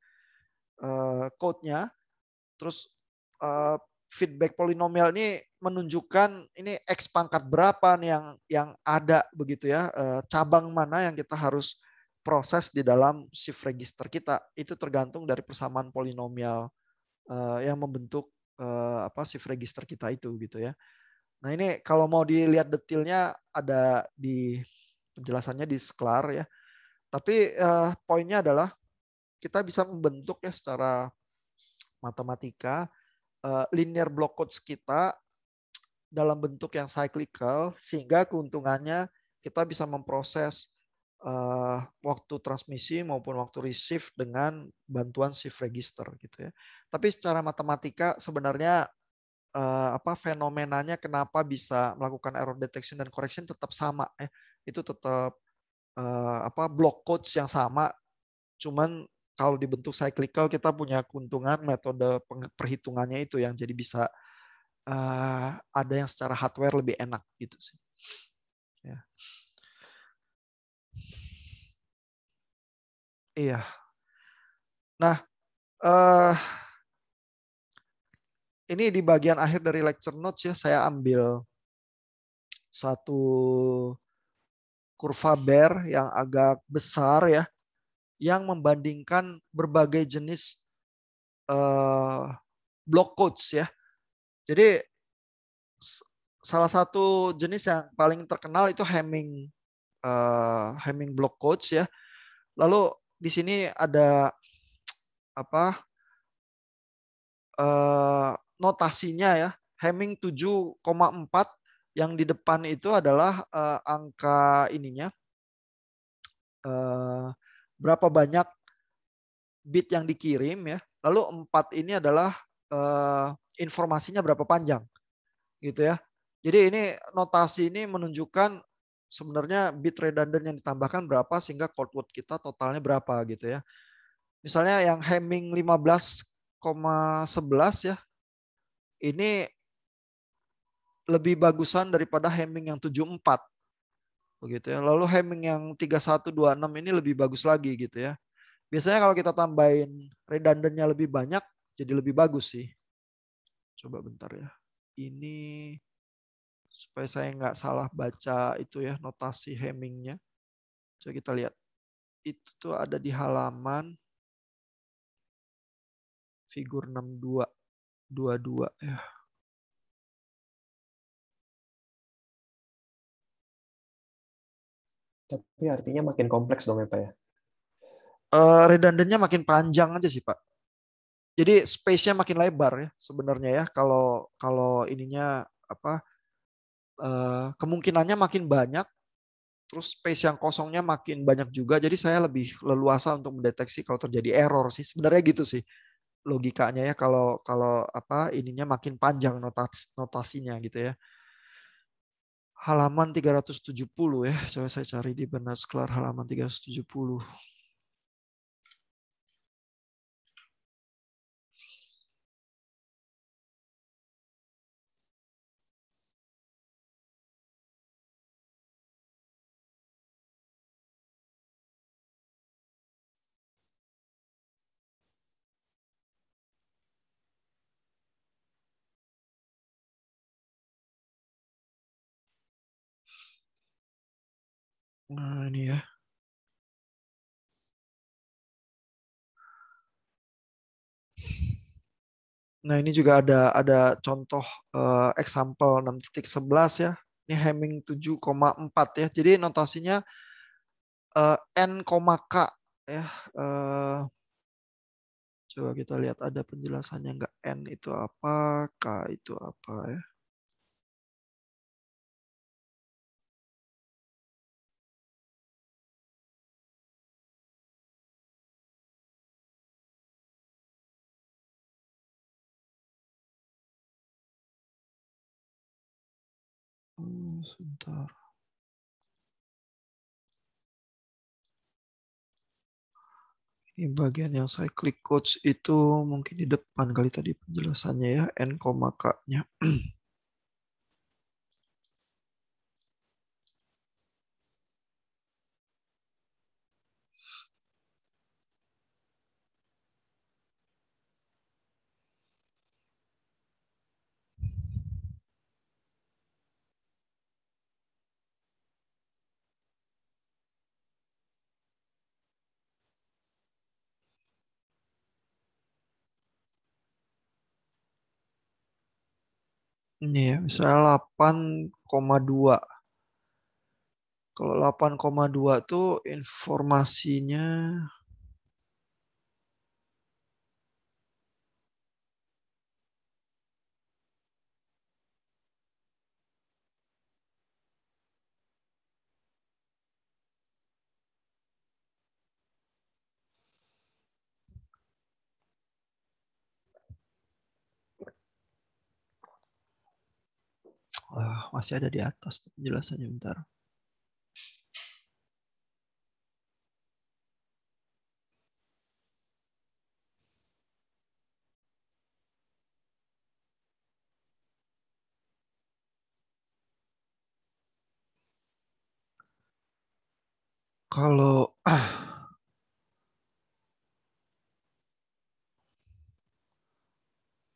code-nya, terus feedback polinomial ini menunjukkan ini X pangkat berapa nih yang ada begitu ya, cabang mana yang kita harus proses di dalam shift register kita, itu tergantung dari persamaan polinomial yang membentuk apa shift register kita itu gitu ya. Nah, ini kalau mau dilihat detailnya ada di penjelasannya di Sklar ya. Tapi poinnya adalah kita bisa membentuk ya secara matematika linear block codes kita dalam bentuk yang cyclical, sehingga keuntungannya kita bisa memproses waktu transmisi maupun waktu receive dengan bantuan shift register gitu ya. Tapi secara matematika sebenarnya apa fenomenanya kenapa bisa melakukan error detection dan correction tetap sama ya. Itu tetap apa block codes yang sama, cuman kalau dibentuk cyclical kita punya keuntungan metode perhitungannya itu yang jadi bisa ada yang secara hardware lebih enak gitu sih. Ya. Iya. Nah, eh, ini di bagian akhir dari lecture notes ya, saya ambil satu kurva bear yang agak besar ya, yang membandingkan berbagai jenis eh, block codes ya. Jadi salah satu jenis yang paling terkenal itu Hamming block codes ya. Lalu di sini ada apa notasinya ya. Hamming 7,4 yang di depan itu adalah angka ininya berapa banyak bit yang dikirim ya. Lalu 4 ini adalah informasinya berapa panjang gitu ya. Jadi ini notasi ini menunjukkan sebenarnya bit redundant yang ditambahkan berapa sehingga code word kita totalnya berapa gitu ya. Misalnya yang Hamming 15,11 ya. Ini lebih bagusan daripada Hamming yang 74 begitu ya. Lalu Hamming yang 3126 ini lebih bagus lagi gitu ya. Biasanya kalau kita tambahin redundantnya lebih banyak jadi lebih bagus sih. Coba bentar ya. Ini supaya saya nggak salah baca itu ya notasi Hammingnya. Coba kita lihat. Itu tuh ada di halaman figur 6222 ya. Tapi artinya makin kompleks dong ya Pak ya? Redundantnya makin panjang aja sih Pak. Jadi space-nya makin lebar ya sebenarnya ya. Kalau kalau ininya apa kemungkinannya makin banyak, terus space yang kosongnya makin banyak juga. Jadi saya lebih leluasa untuk mendeteksi kalau terjadi error sih. Sebenarnya gitu sih logikanya ya kalau kalau apa ininya makin panjang notasinya gitu ya. Halaman 370 ya. Coba saya cari di Bernard Sklar halaman 370. Nah, ini ya. Nah, ini juga ada contoh example 6.11 ya. Ini Hamming 7,4 ya. Jadi notasinya N, K ya. Eh, coba kita lihat ada penjelasannya nggak, N itu apa, K itu apa ya. Sebentar. Ini bagian yang saya klik codes itu mungkin di depan kali tadi penjelasannya ya, N, K-nya. Ini ya, misalnya 8,2. Kalau 8,2 tuh informasinya masih ada di atas tuh penjelasannya, bentar. Kalau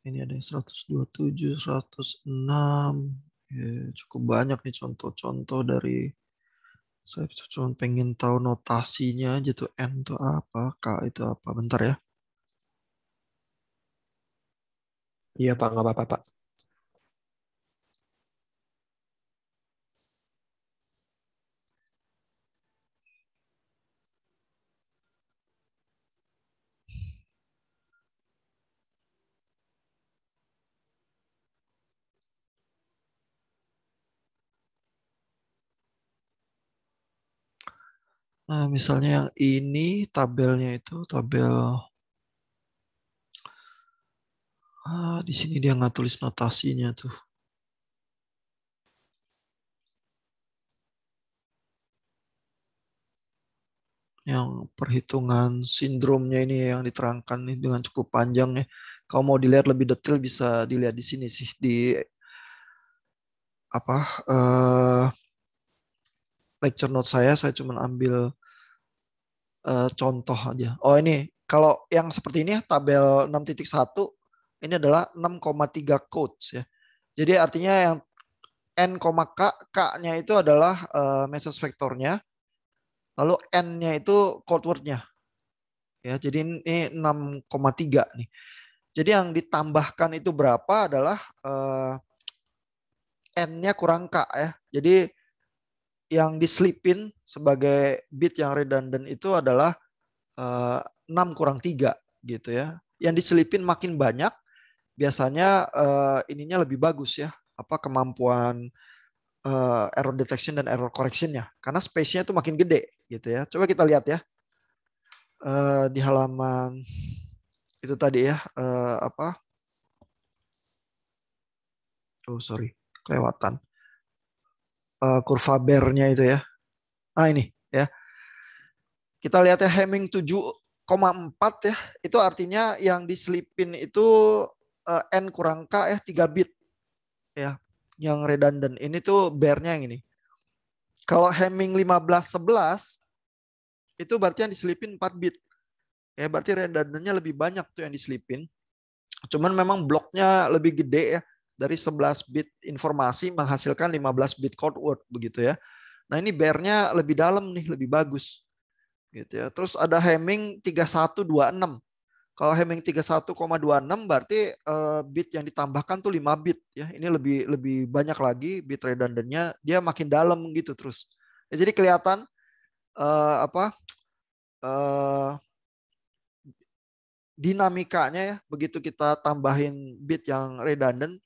ini ada yang 127, 106. Ya, cukup banyak nih contoh-contoh dari saya cuma pengen tahu notasinya aja tuh. N itu apa, K itu apa. Bentar ya. Iya Pak, nggak apa-apa Pak. Nah, misalnya yang ini tabelnya itu tabel di sini dia nggak tulis notasinya tuh. Yang perhitungan sindromnya ini yang diterangkan nih dengan cukup panjang ya. Kalau mau dilihat lebih detail bisa dilihat di sini sih di apa lecture note saya cuma ambil contoh aja. Oh ini kalau yang seperti ini tabel 6.1 ini adalah 6,3 codes ya. Jadi artinya yang N, K, K-nya itu adalah message vektornya, lalu N-nya itu code word-nya. Ya, jadi ini 6,3 nih. Jadi yang ditambahkan itu berapa adalah N-nya kurang K ya. Jadi yang diselipin sebagai bit yang redundant itu adalah 6 kurang 3 gitu ya. Yang diselipin makin banyak, biasanya ininya lebih bagus ya. Apa kemampuan error detection dan error correctionnya. Karena space-nya itu makin gede gitu ya. Coba kita lihat ya. Di halaman itu tadi ya. Apa? Oh sorry, kelewatan. Kurva bear-nya itu ya. Ah ini ya. Kita lihat ya Hamming 7,4 ya. Itu artinya yang diselipin itu N kurang K ya 3 bit ya. Yang redundant. Ini tuh bear-nya yang ini. Kalau Hamming 1511 itu berarti yang diselipin 4 bit. Ya berarti redundantnya lebih banyak tuh yang diselipin. Cuman memang bloknya lebih gede ya. Dari 11 bit informasi menghasilkan 15 bit code word begitu ya. Nah ini bear-nya lebih dalam nih, lebih bagus. Gitu ya. Terus ada Hamming 3126. Kalau Hamming 31,26 berarti bit yang ditambahkan tuh 5 bit ya. Ini lebih lebih banyak lagi bit redundantnya, dia makin dalam gitu terus. Ya, jadi kelihatan apa dinamikanya ya, begitu kita tambahin bit yang redundant,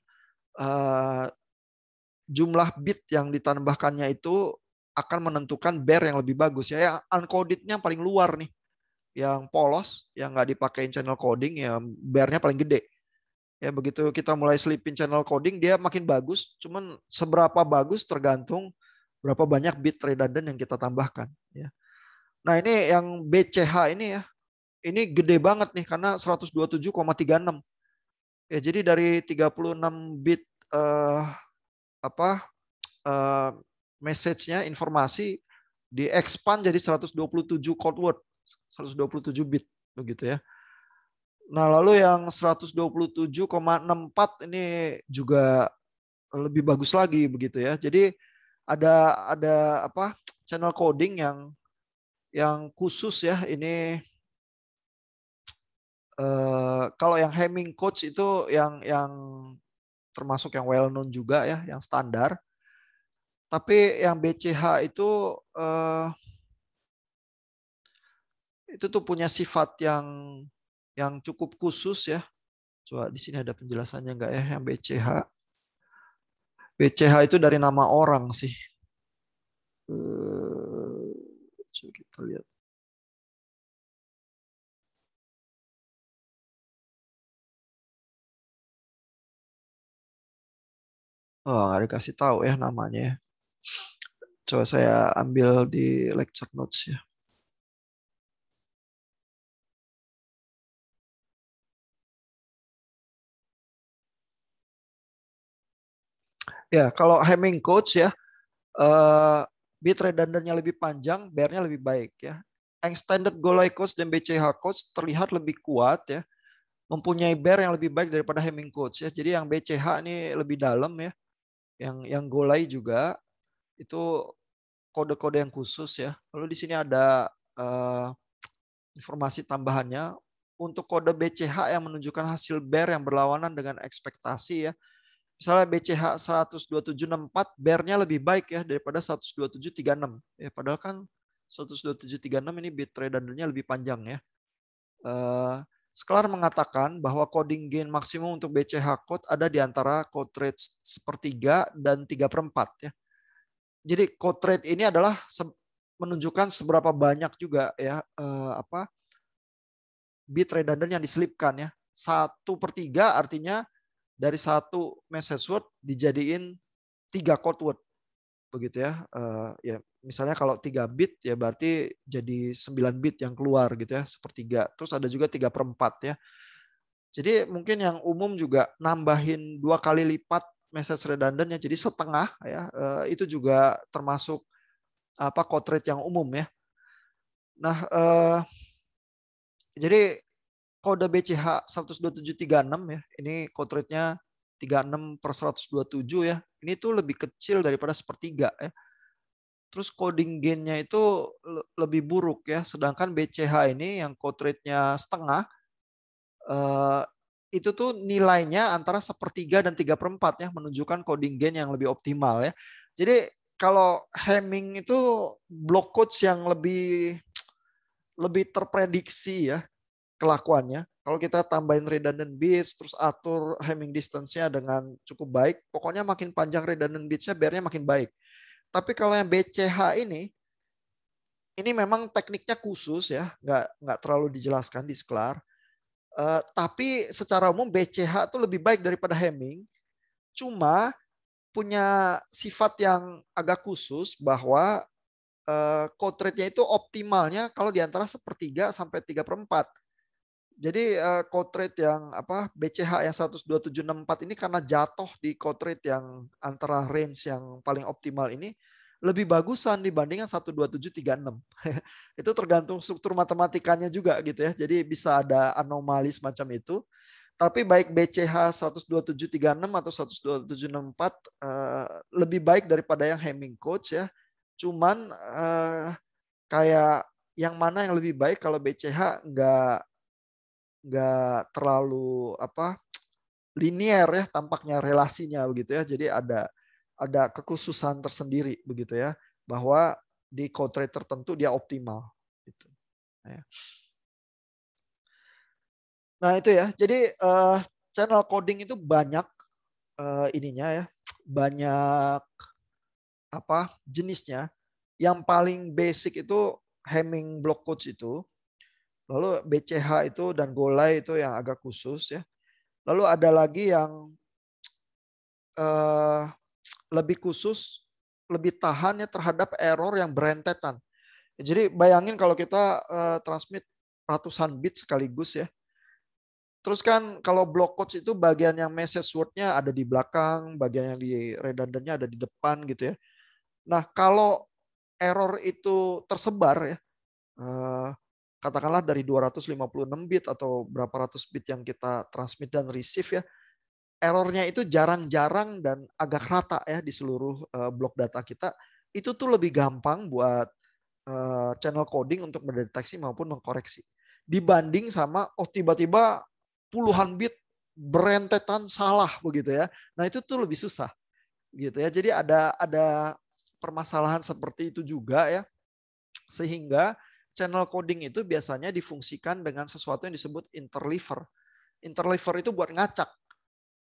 jumlah bit yang ditambahkannya itu akan menentukan bear yang lebih bagus ya. Yang uncoded-nya paling luar nih, yang polos, yang nggak dipakein channel coding, ya bear-nya paling gede. Ya begitu kita mulai selipin channel coding dia makin bagus, cuman seberapa bagus tergantung berapa banyak bit redundant yang kita tambahkan ya. Nah, ini yang BCH ini ya. Ini gede banget nih karena 127,36. Ya, jadi dari 36 bit apa message-nya informasi di-expand jadi 127 code word, 127 bit begitu ya. Nah, lalu yang 127,64 ini juga lebih bagus lagi begitu ya. Jadi ada apa? Channel coding yang khusus ya. Ini kalau yang Hamming coach itu yang termasuk yang well known juga ya, yang standar. Tapi yang BCH itu tuh punya sifat yang cukup khusus ya. Coba di sini ada penjelasannya enggak ya yang BCH? BCH itu dari nama orang sih. Coba kita lihat. Oh, nggak dikasih tahu ya namanya ya. Coba saya ambil di lecture notes ya. Ya, kalau Hamming coach ya, bit redundantnya lebih panjang, bare-nya lebih baik ya. Extended Golai coach dan BCH coach terlihat lebih kuat ya, mempunyai bare yang lebih baik daripada Hamming coach ya. Jadi yang BCH ini lebih dalam ya. Yang Golai juga itu kode-kode yang khusus ya. Lalu di sini ada informasi tambahannya untuk kode BCH yang menunjukkan hasil bare yang berlawanan dengan ekspektasi ya. Misalnya BCH 12764 bare-nya lebih baik ya daripada 12736. Ya, padahal kan 12736 ini bit redundant-nya lebih panjang ya. Sklar mengatakan bahwa coding gain maksimum untuk BCH code ada di antara code rate sepertiga dan 3/4 ya. Jadi code rate ini adalah menunjukkan seberapa banyak juga ya bit redundant yang diselipkan ya. 1/3 artinya dari satu message word dijadiin 3 code word begitu ya. Ya misalnya kalau 3 bit ya berarti jadi 9 bit yang keluar gitu ya, sepertiga. Terus ada juga 3/4 ya. Jadi mungkin yang umum juga nambahin 2 kali lipat message redundant ya, jadi setengah ya. Itu juga termasuk code rate yang umum ya. Nah, jadi kode BCH 12736 ya, ini code rate-nya 36/127 ya. Ini tuh lebih kecil daripada sepertiga ya. Terus coding gain-nya itu lebih buruk ya. Sedangkan BCH ini yang code rate-nya setengah, itu tuh nilainya antara sepertiga dan 3/4 ya, menunjukkan coding gain yang lebih optimal ya. Jadi kalau Hamming itu block codes yang lebih terprediksi ya kelakuannya. Kalau kita tambahin redundant bits, terus atur Hamming distance-nya dengan cukup baik, pokoknya makin panjang redundant bits-nya, bare-nya makin baik. Tapi kalau yang BCH ini memang tekniknya khusus ya, nggak terlalu dijelaskan di Sklar. Tapi secara umum BCH itu lebih baik daripada Hamming, cuma punya sifat yang agak khusus bahwa code rate-nya itu optimalnya kalau di antara sepertiga sampai 3/4. Jadi code rate yang BCH yang 12764 ini karena jatuh di code rate yang antara range yang paling optimal ini lebih bagusan dibandingkan 12736. Itu tergantung struktur matematikanya juga gitu ya. Jadi bisa ada anomali semacam itu. Tapi baik BCH 12736 atau 12764 lebih baik daripada yang Hamming coach ya. Cuman kayak yang mana yang lebih baik kalau BCH nggak terlalu linier ya tampaknya relasinya begitu ya. Jadi ada kekhususan tersendiri begitu ya, bahwa di code rate tertentu dia optimal gitu. Nah itu ya. Jadi channel coding itu banyak ininya ya, banyak jenisnya. Yang paling basic itu Hamming block codes itu. Lalu BCH itu dan Golai itu yang agak khusus ya. Lalu ada lagi yang lebih khusus, lebih tahan ya terhadap error yang berentetan. Jadi bayangin kalau kita transmit ratusan bit sekaligus ya. Terus kan kalau block codes itu bagian yang message word-nya ada di belakang, bagian yang di redundant-nya ada di depan gitu ya. Nah kalau error itu tersebar ya, katakanlah dari 256 bit atau berapa ratus bit yang kita transmit dan receive ya, errornya itu jarang-jarang dan agak rata ya di seluruh blok data kita. Itu tuh lebih gampang buat channel coding untuk mendeteksi maupun mengkoreksi. Dibanding sama tiba-tiba puluhan bit berentetan salah begitu ya. Nah itu tuh lebih susah gitu ya. Jadi ada permasalahan seperti itu juga ya. Sehingga channel coding itu biasanya difungsikan dengan sesuatu yang disebut interleaver. Interleaver itu buat ngacak.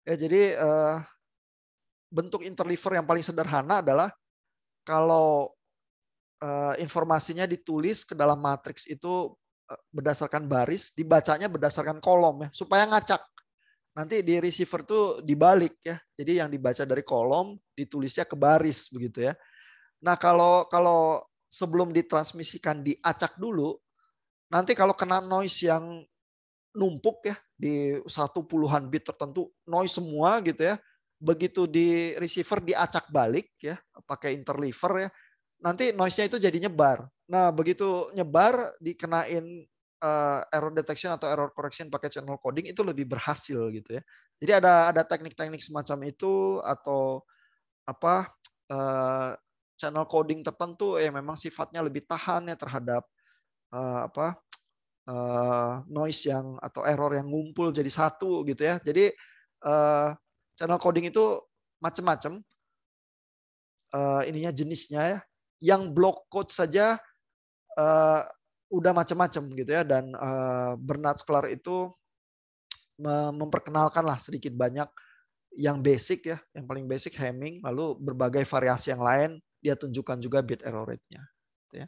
Ya jadi bentuk interleaver yang paling sederhana adalah kalau informasinya ditulis ke dalam matriks itu berdasarkan baris, dibacanya berdasarkan kolom ya, supaya ngacak. Nanti di receiver tuh dibalik ya. Jadi yang dibaca dari kolom ditulisnya ke baris begitu ya. Nah, kalau sebelum ditransmisikan diacak dulu, nanti kalau kena noise yang numpuk ya di 10 bit tertentu, noise semua gitu ya. Begitu di receiver diacak balik ya, pakai interleaver ya. Nanti noise-nya itu jadi nyebar. Nah, begitu nyebar dikenain error detection atau error correction pakai channel coding itu lebih berhasil gitu ya. Jadi ada teknik-teknik semacam itu atau apa channel coding tertentu yang memang sifatnya lebih tahan ya terhadap noise yang atau error yang ngumpul jadi satu gitu ya. Jadi channel coding itu macam-macam ininya jenisnya ya. Yang block code saja udah macam-macam gitu ya, dan Bernard Sklar itu memperkenalkan lah sedikit banyak yang basic ya, yang paling basic Hamming, lalu berbagai variasi yang lain dia tunjukkan juga bit error rate-nya. Gitu ya.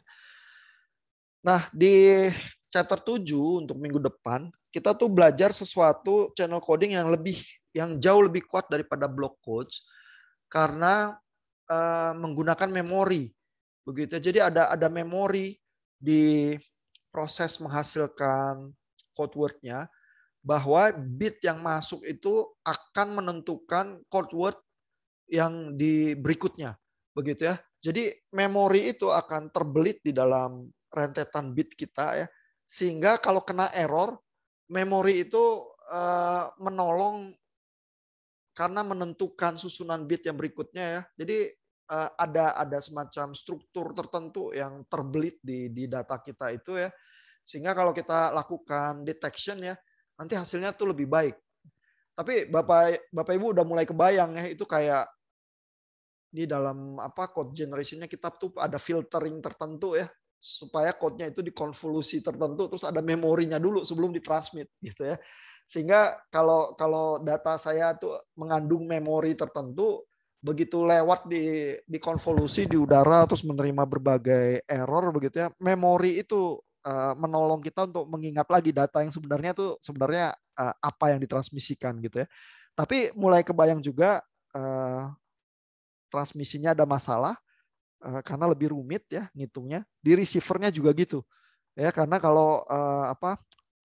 Nah di chapter 7 untuk minggu depan kita tuh belajar sesuatu channel coding yang jauh lebih kuat daripada block codes karena menggunakan memori. Begitu. Jadi ada memori di proses menghasilkan code word-nya bahwa bit yang masuk itu akan menentukan code word yang di berikutnya. Begitu ya. Jadi memori itu akan terbelit di dalam rentetan bit kita ya. Sehingga kalau kena error, memori itu menolong karena menentukan susunan bit yang berikutnya ya. Jadi ada semacam struktur tertentu yang terbelit di data kita itu ya, sehingga kalau kita lakukan detection ya nanti hasilnya tuh lebih baik. Tapi bapak ibu udah mulai kebayang ya, itu kayak di dalam code generationnya kita tuh ada filtering tertentu ya supaya code-nya itu dikonvolusi tertentu, terus ada memorinya dulu sebelum ditransmit gitu ya. Sehingga kalau data saya tuh mengandung memori tertentu, begitu lewat di konvolusi di udara terus menerima berbagai error begitu ya, memori itu menolong kita untuk mengingat lagi data yang sebenarnya apa yang ditransmisikan gitu ya. Tapi mulai kebayang juga transmisinya ada masalah karena lebih rumit ya ngitungnya. Di receivernya juga gitu. Ya, karena kalau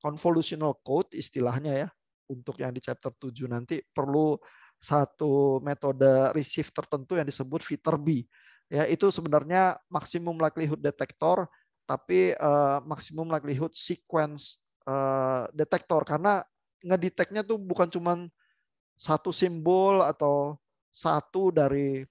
convolutional code istilahnya ya, untuk yang di chapter 7 nanti perlu satu metode receive tertentu yang disebut Viterbi. Ya, itu sebenarnya maksimum likelihood detector, tapi maksimum likelihood sequence detector, karena ngedeteknya tuh bukan cuman satu simbol atau satu dari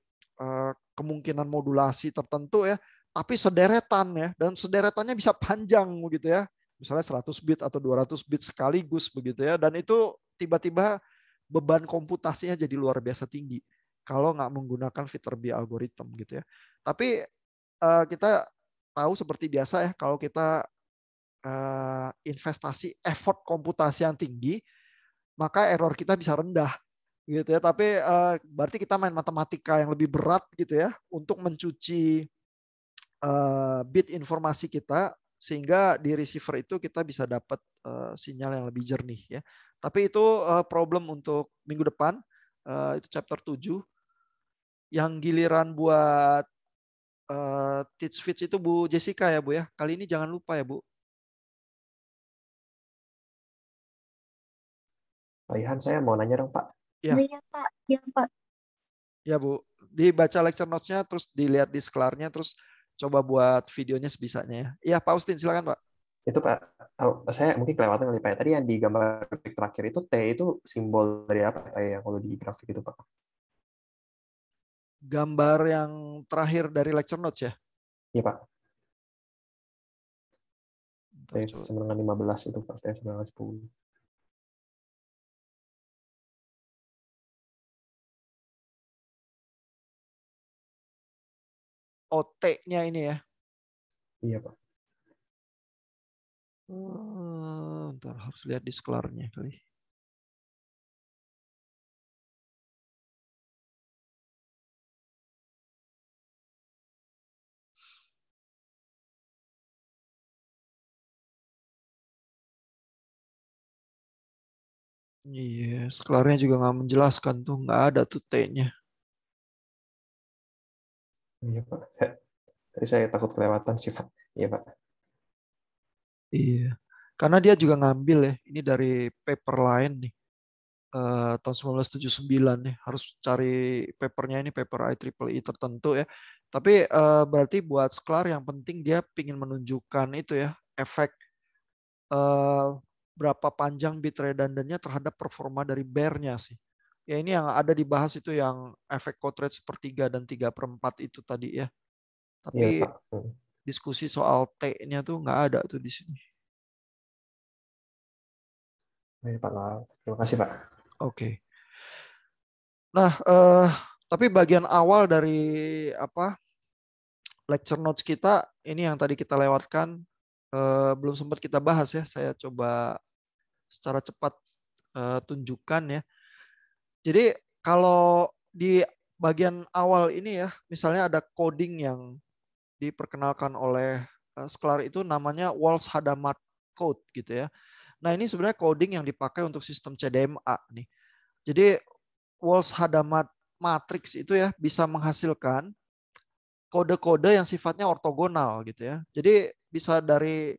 kemungkinan modulasi tertentu ya, tapi sederetan ya, dan sederetannya bisa panjang begitu ya. Misalnya 100 bit atau 200 bit sekaligus begitu ya, dan itu tiba-tiba beban komputasinya jadi luar biasa tinggi kalau nggak menggunakan Viterbi algorithm gitu ya. Tapi kita tahu seperti biasa ya, kalau kita investasi effort komputasi yang tinggi, maka error kita bisa rendah gitu ya. Tapi berarti kita main matematika yang lebih berat gitu ya untuk mencuci bit informasi kita, sehingga di receiver itu kita bisa dapat sinyal yang lebih jernih ya. Tapi itu problem untuk minggu depan. Itu chapter 7. Yang giliran buat teach fits itu Bu Jessica ya Bu ya. Kali ini jangan lupa ya Bu. Pak Ihan, saya mau nanya dong, Pak. Ya. Iya Pak, iya Pak. Ya Bu, dibaca lecture notes-nya, terus dilihat di sklarnya, terus coba buat videonya sebisanya ya. Iya Pak Austin, silakan Pak. Itu Pak, saya mungkin kelewatan kali Pak. Tadi yang di gambar terakhir itu T itu simbol dari apa Pak yang kalau di grafik itu Pak? Gambar yang terakhir dari lecture notes ya. Iya Pak. T Bentar, coba. sama dengan 15 itu Pak, T sama dengan 10. OT-nya ini ya. Iya Pak. Bentar, harus lihat di sklarnya kali. Iya, sklarnya juga nggak menjelaskan tuh, nggak ada tuh T-nya. Iya Pak. Tadi saya takut kelewatan sih Pak. Iya Pak. Iya, karena dia juga ngambil ya, ini dari paper lain nih. Tahun 1979 nih, harus cari papernya ini paper IEEE tertentu ya. Tapi berarti buat sklar yang penting dia ingin menunjukkan itu ya, efek berapa panjang bit redundannya terhadap performa dari bare-nya sih. Ya ini yang ada dibahas itu yang efek code rate sepertiga dan 3/4 itu tadi ya. Iya Tapi Pak. diskusi soal T-nya tuh nggak ada tuh di sini. Iya Pak. Terima kasih Pak. Oke. Nah, tapi bagian awal dari apa lecture notes kita ini yang tadi kita lewatkan belum sempat kita bahas ya. Saya coba secara cepat tunjukkan ya. Jadi kalau di bagian awal ini ya, misalnya ada coding yang diperkenalkan oleh Sklar itu namanya Walsh-Hadamard code gitu ya. Nah ini sebenarnya coding yang dipakai untuk sistem CDMA nih. Jadi Walsh-Hadamard matrix itu ya bisa menghasilkan kode-kode yang sifatnya ortogonal gitu ya. Jadi bisa dari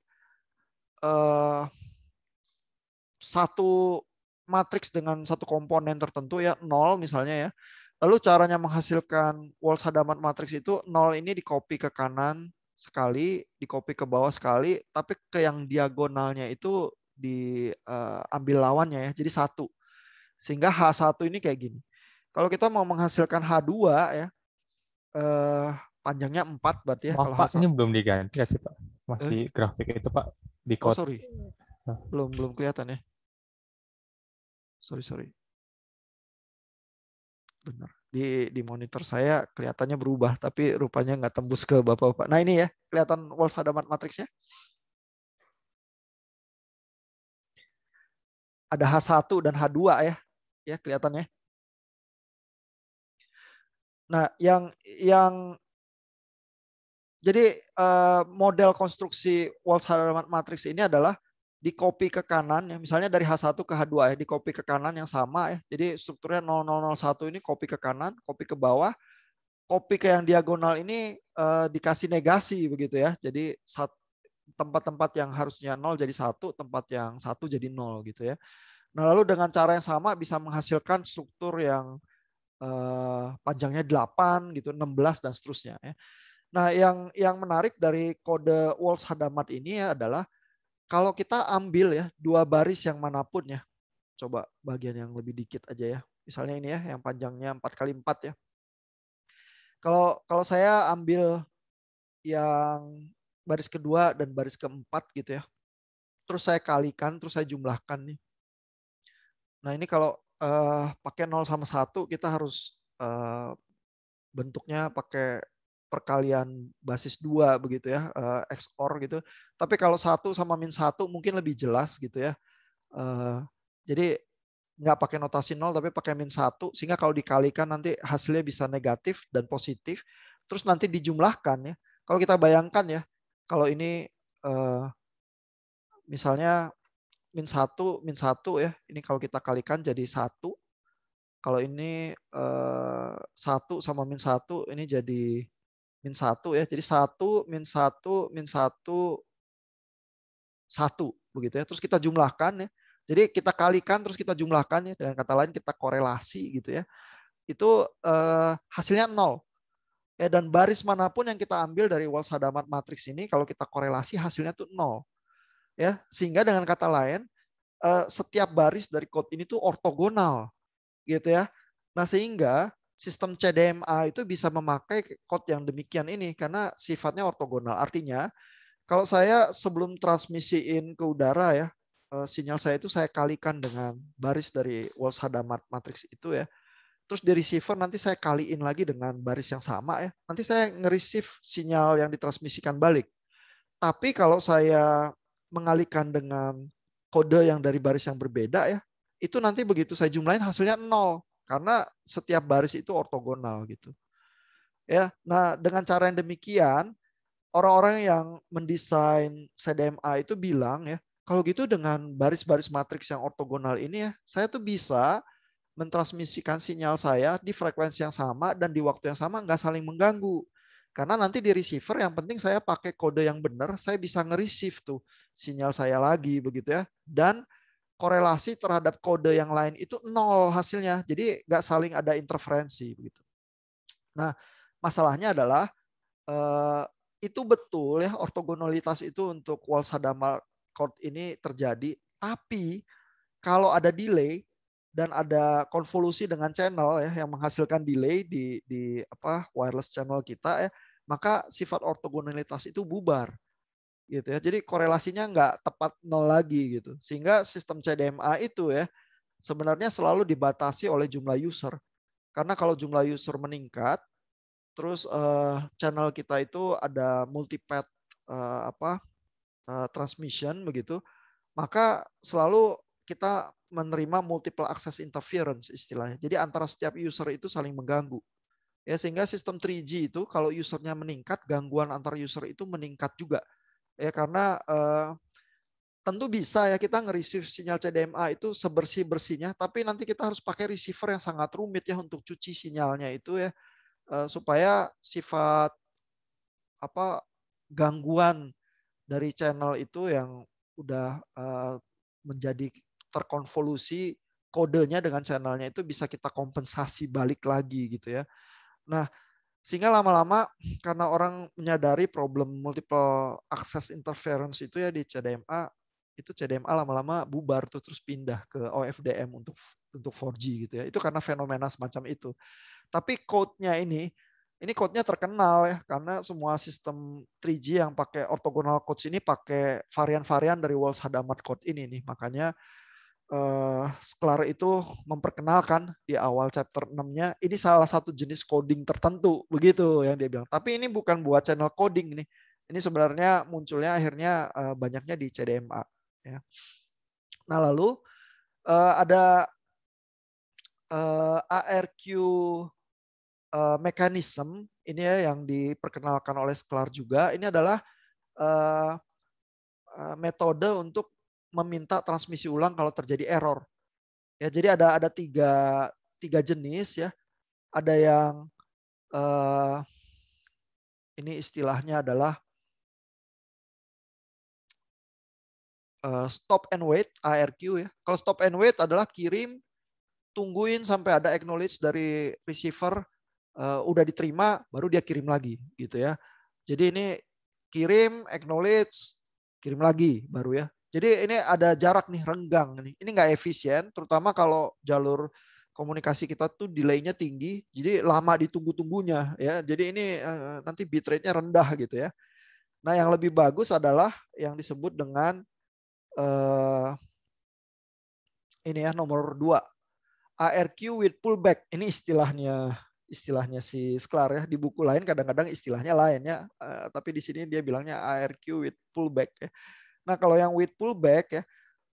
satu matriks dengan satu komponen tertentu ya 0 misalnya ya. Lalu caranya menghasilkan Walsh-Hadamard matrix itu 0 ini di-copy ke kanan sekali, di-copy ke bawah sekali, tapi ke yang diagonalnya itu diambil lawannya ya. Jadi satu. Sehingga H1 ini kayak gini. Kalau kita mau menghasilkan H2 ya, panjangnya 4 berarti ya Maaf kalau Pak, H1. ini belum diganti ya sih Pak? Masih grafik itu Pak di Oh code. sorry, belum kelihatan ya. Sorry. Benar. Di monitor saya kelihatannya berubah, tapi rupanya nggak tembus ke Bapak-Bapak. Nah ini ya, kelihatan Walsh-Hadamard matriksnya. Ada H1 dan H2 ya. Ya, kelihatannya. Nah, yang jadi model konstruksi Walsh-Hadamard matrix ini adalah di copy ke kanan ya. Misalnya dari H1 ke H2 ya, di copy ke kanan yang sama ya. Jadi strukturnya 0001 ini copy ke kanan, copy ke bawah, copy ke yang diagonal ini dikasih negasi begitu ya. Jadi tempat-tempat yang harusnya 0 jadi 1, tempat yang 1 jadi 0 gitu ya. Nah, lalu dengan cara yang sama bisa menghasilkan struktur yang panjangnya 8 gitu, 16 dan seterusnya ya. Nah, yang menarik dari kode Walsh-Hadamard ini ya adalah kalau kita ambil ya dua baris yang manapun ya. Coba bagian yang lebih dikit aja ya. Misalnya ini ya yang panjangnya 4x4 ya. Kalau saya ambil yang baris kedua dan baris keempat gitu ya. Terus saya kalikan, terus saya jumlahkan nih. Nah, ini kalau pakai 0 sama 1 kita harus bentuknya pakai perkalian basis 2 begitu ya, XOR gitu. Tapi kalau 1 sama -1 mungkin lebih jelas gitu ya. Jadi nggak pakai notasi 0 tapi pakai -1 sehingga kalau dikalikan nanti hasilnya bisa negatif dan positif. Terus nanti dijumlahkan ya. Kalau kita bayangkan ya, kalau ini misalnya min satu ya. Ini kalau kita kalikan jadi 1. Kalau ini 1 sama min 1 ini jadi min 1 ya. Jadi 1 min 1 min 1 1 begitu ya. Terus kita jumlahkan ya. Jadi kita kalikan terus kita jumlahkan ya. Dengan kata lain kita korelasi gitu ya. Itu hasilnya 0. Ya, dan baris manapun yang kita ambil dari Walsh-Hadamard matriks ini kalau kita korelasi hasilnya tuh 0. Ya, sehingga dengan kata lain setiap baris dari code ini tuh ortogonal gitu ya. Nah, sehingga sistem CDMA itu bisa memakai code yang demikian ini karena sifatnya ortogonal. Artinya, kalau saya sebelum transmisiin ke udara ya, sinyal saya itu saya kalikan dengan baris dari Walsh-Hadamard matriks itu ya. Terus di receiver nanti saya kaliin lagi dengan baris yang sama ya. Nanti saya nge-receive sinyal yang ditransmisikan balik. Tapi kalau saya mengalihkan dengan kode yang dari baris yang berbeda ya, itu nanti begitu saya jumlahin hasilnya 0 karena setiap baris itu ortogonal gitu. Ya, nah dengan cara yang demikian orang-orang yang mendesain CDMA itu bilang ya, kalau gitu dengan baris-baris matriks yang ortogonal ini ya, saya tuh bisa mentransmisikan sinyal saya di frekuensi yang sama dan di waktu yang sama nggak saling mengganggu. Karena nanti di receiver yang penting saya pakai kode yang benar, saya bisa nge-receive tuh sinyal saya lagi begitu ya. Dan korelasi terhadap kode yang lain itu 0 hasilnya. Jadi nggak saling ada interferensi begitu. Nah, masalahnya adalah itu betul ya ortogonalitas itu untuk Walsh-Hadamard chord ini terjadi, tapi kalau ada delay dan ada konvolusi dengan channel ya yang menghasilkan delay di wireless channel kita ya, maka sifat ortogonalitas itu bubar gitu ya. Jadi korelasinya nggak tepat 0 lagi gitu. Sehingga sistem CDMA itu ya sebenarnya selalu dibatasi oleh jumlah user. Karena kalau jumlah user meningkat, terus channel kita itu ada multipath transmission begitu, maka selalu kita menerima multiple access interference istilahnya. Jadi antara setiap user itu saling mengganggu. Ya, sehingga sistem 3G itu kalau usernya meningkat, gangguan antar user itu meningkat juga. Ya, karena tentu bisa ya kita nge-receive sinyal CDMA itu sebersih-bersihnya, tapi nanti kita harus pakai receiver yang sangat rumit ya untuk cuci sinyalnya itu ya, supaya sifat gangguan dari channel itu yang udah menjadi terkonvolusi kodenya dengan channelnya itu bisa kita kompensasi balik lagi gitu ya. Nah, sehingga lama-lama karena orang menyadari problem multiple access interference itu ya di CDMA, itu CDMA lama-lama bubar tuh terus pindah ke OFDM untuk 4G gitu ya. Itu karena fenomena semacam itu. Tapi code-nya ini code-nya terkenal ya karena semua sistem 3G yang pakai orthogonal codes ini pakai varian-varian dari Walsh-Hadamard code ini nih. Makanya Sklar itu memperkenalkan di awal chapter 6-nya ini salah satu jenis coding tertentu begitu yang dia bilang. Tapi ini bukan buat channel coding nih. Ini sebenarnya munculnya akhirnya banyaknya di CDMA ya. Nah, lalu ada ARQ mekanisme ini ya yang diperkenalkan oleh Sklar juga. Ini adalah metode untuk meminta transmisi ulang kalau terjadi error. Ya, jadi ada tiga jenis ya. Ada yang ini istilahnya adalah stop and wait ARQ ya. Kalau stop and wait adalah kirim, tungguin sampai ada acknowledge dari receiver udah diterima, baru dia kirim lagi gitu ya. Jadi ini kirim, acknowledge, kirim lagi baru ya. Jadi ini ada jarak nih, renggang nih. Ini nggak efisien, terutama kalau jalur komunikasi kita tuh delay-nya tinggi, jadi lama ditunggu-tunggunya ya. Jadi ini nanti bitrate-nya rendah gitu ya. Nah, yang lebih bagus adalah yang disebut dengan ini ya nomor 2, ARQ with pullback. Ini istilahnya si Sklar ya. Di buku lain kadang-kadang istilahnya lain ya. Tapi di sini dia bilangnya ARQ with pullback ya. Nah, kalau yang with pullback ya,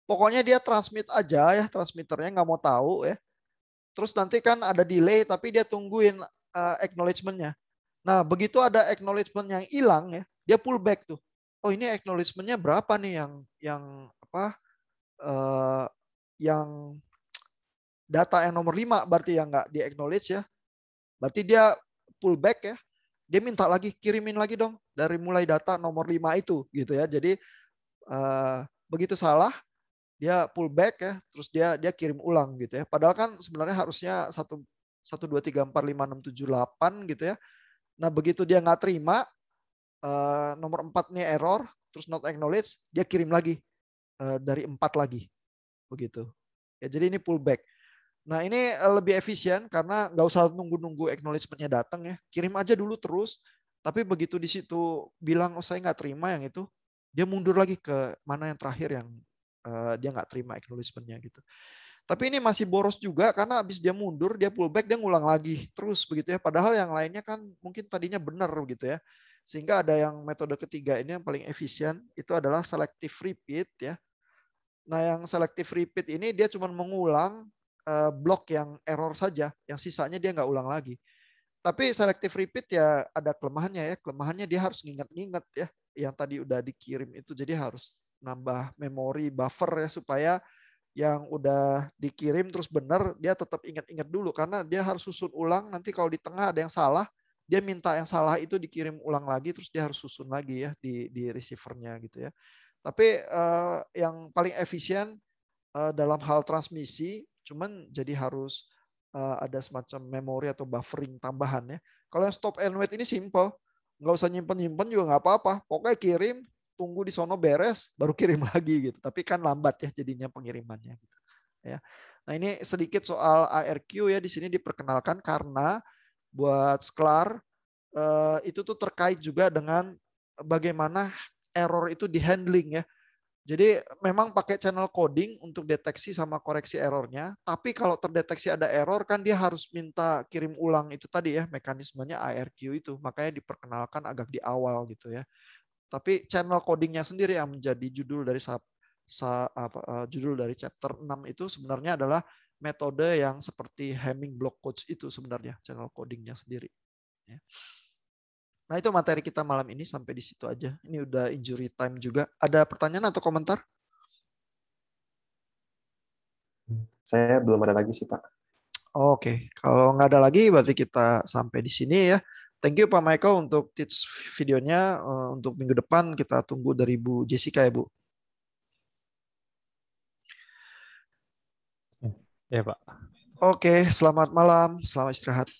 pokoknya dia transmit aja ya, transmitternya nggak mau tahu ya. Terus nanti kan ada delay, tapi dia tungguin acknowledgement-nya. Nah, begitu ada acknowledgement yang hilang ya, dia pullback tuh. Oh, ini acknowledgement-nya berapa nih yang yang data yang nomor 5 berarti yang nggak di acknowledge ya. Berarti dia pullback ya. Dia minta lagi, kirimin lagi dong dari mulai data nomor 5 itu gitu ya. Jadi begitu salah dia pullback ya, terus dia kirim ulang gitu ya. Padahal kan sebenarnya harusnya 1 2 3 4 5 6 7 8 gitu ya. Nah, begitu dia nggak terima nomor 4 nih error, terus not acknowledge, dia kirim lagi dari 4 lagi. Begitu. Ya, jadi ini pullback. Nah, ini lebih efisien karena nggak usah nunggu-nunggu acknowledgement-nya datang ya. Kirim aja dulu terus. Tapi begitu di situ bilang, oh saya nggak terima yang itu, dia mundur lagi ke mana yang terakhir yang dia nggak terima acknowledgement-nya gitu. Tapi ini masih boros juga karena habis dia mundur, dia pullback, dia ngulang lagi terus begitu ya. Padahal yang lainnya kan mungkin tadinya benar gitu ya. Sehingga ada yang metode ketiga ini yang paling efisien, itu adalah selective repeat ya. Nah, yang selective repeat ini dia cuma mengulang blok yang error saja, yang sisanya dia nggak ulang lagi. Tapi selective repeat ya ada kelemahannya ya. Kelemahannya dia harus nginget-nginget ya. Yang tadi udah dikirim itu, jadi harus nambah memori buffer ya supaya yang udah dikirim terus benar dia tetap ingat-ingat dulu karena dia harus susun ulang. Nanti kalau di tengah ada yang salah, dia minta yang salah itu dikirim ulang lagi terus dia harus susun lagi ya di receivernya gitu ya. Tapi yang paling efisien dalam hal transmisi, cuman jadi harus ada semacam memori atau buffering tambahan ya. Kalau yang stop and wait ini simple, nggak usah nyimpen-nyimpen juga nggak apa-apa. Pokoknya kirim, tunggu di sono beres, baru kirim lagi gitu. Tapi kan lambat ya jadinya pengirimannya. Gitu. Ya. Nah, ini sedikit soal ARQ ya, di sini diperkenalkan karena buat Sklar itu tuh terkait juga dengan bagaimana error itu di handling ya. Jadi memang pakai channel coding untuk deteksi sama koreksi errornya. Tapi kalau terdeteksi ada error kan dia harus minta kirim ulang itu tadi ya, mekanismenya ARQ itu. Makanya diperkenalkan agak di awal gitu ya. Tapi channel codingnya sendiri yang menjadi judul dari judul dari chapter 6 itu sebenarnya adalah metode yang seperti Hamming block codes itu sebenarnya channel codingnya sendiri. Ya. Nah, itu materi kita malam ini sampai di situ aja. Ini udah injury time juga. Ada pertanyaan atau komentar? Saya belum ada lagi sih, Pak. Oke, kalau nggak ada lagi berarti kita sampai di sini ya. Thank you Pak Michael untuk tips videonya. Untuk minggu depan kita tunggu dari Bu Jessica ya Bu. Ya Pak. Oke, selamat malam, selamat istirahat.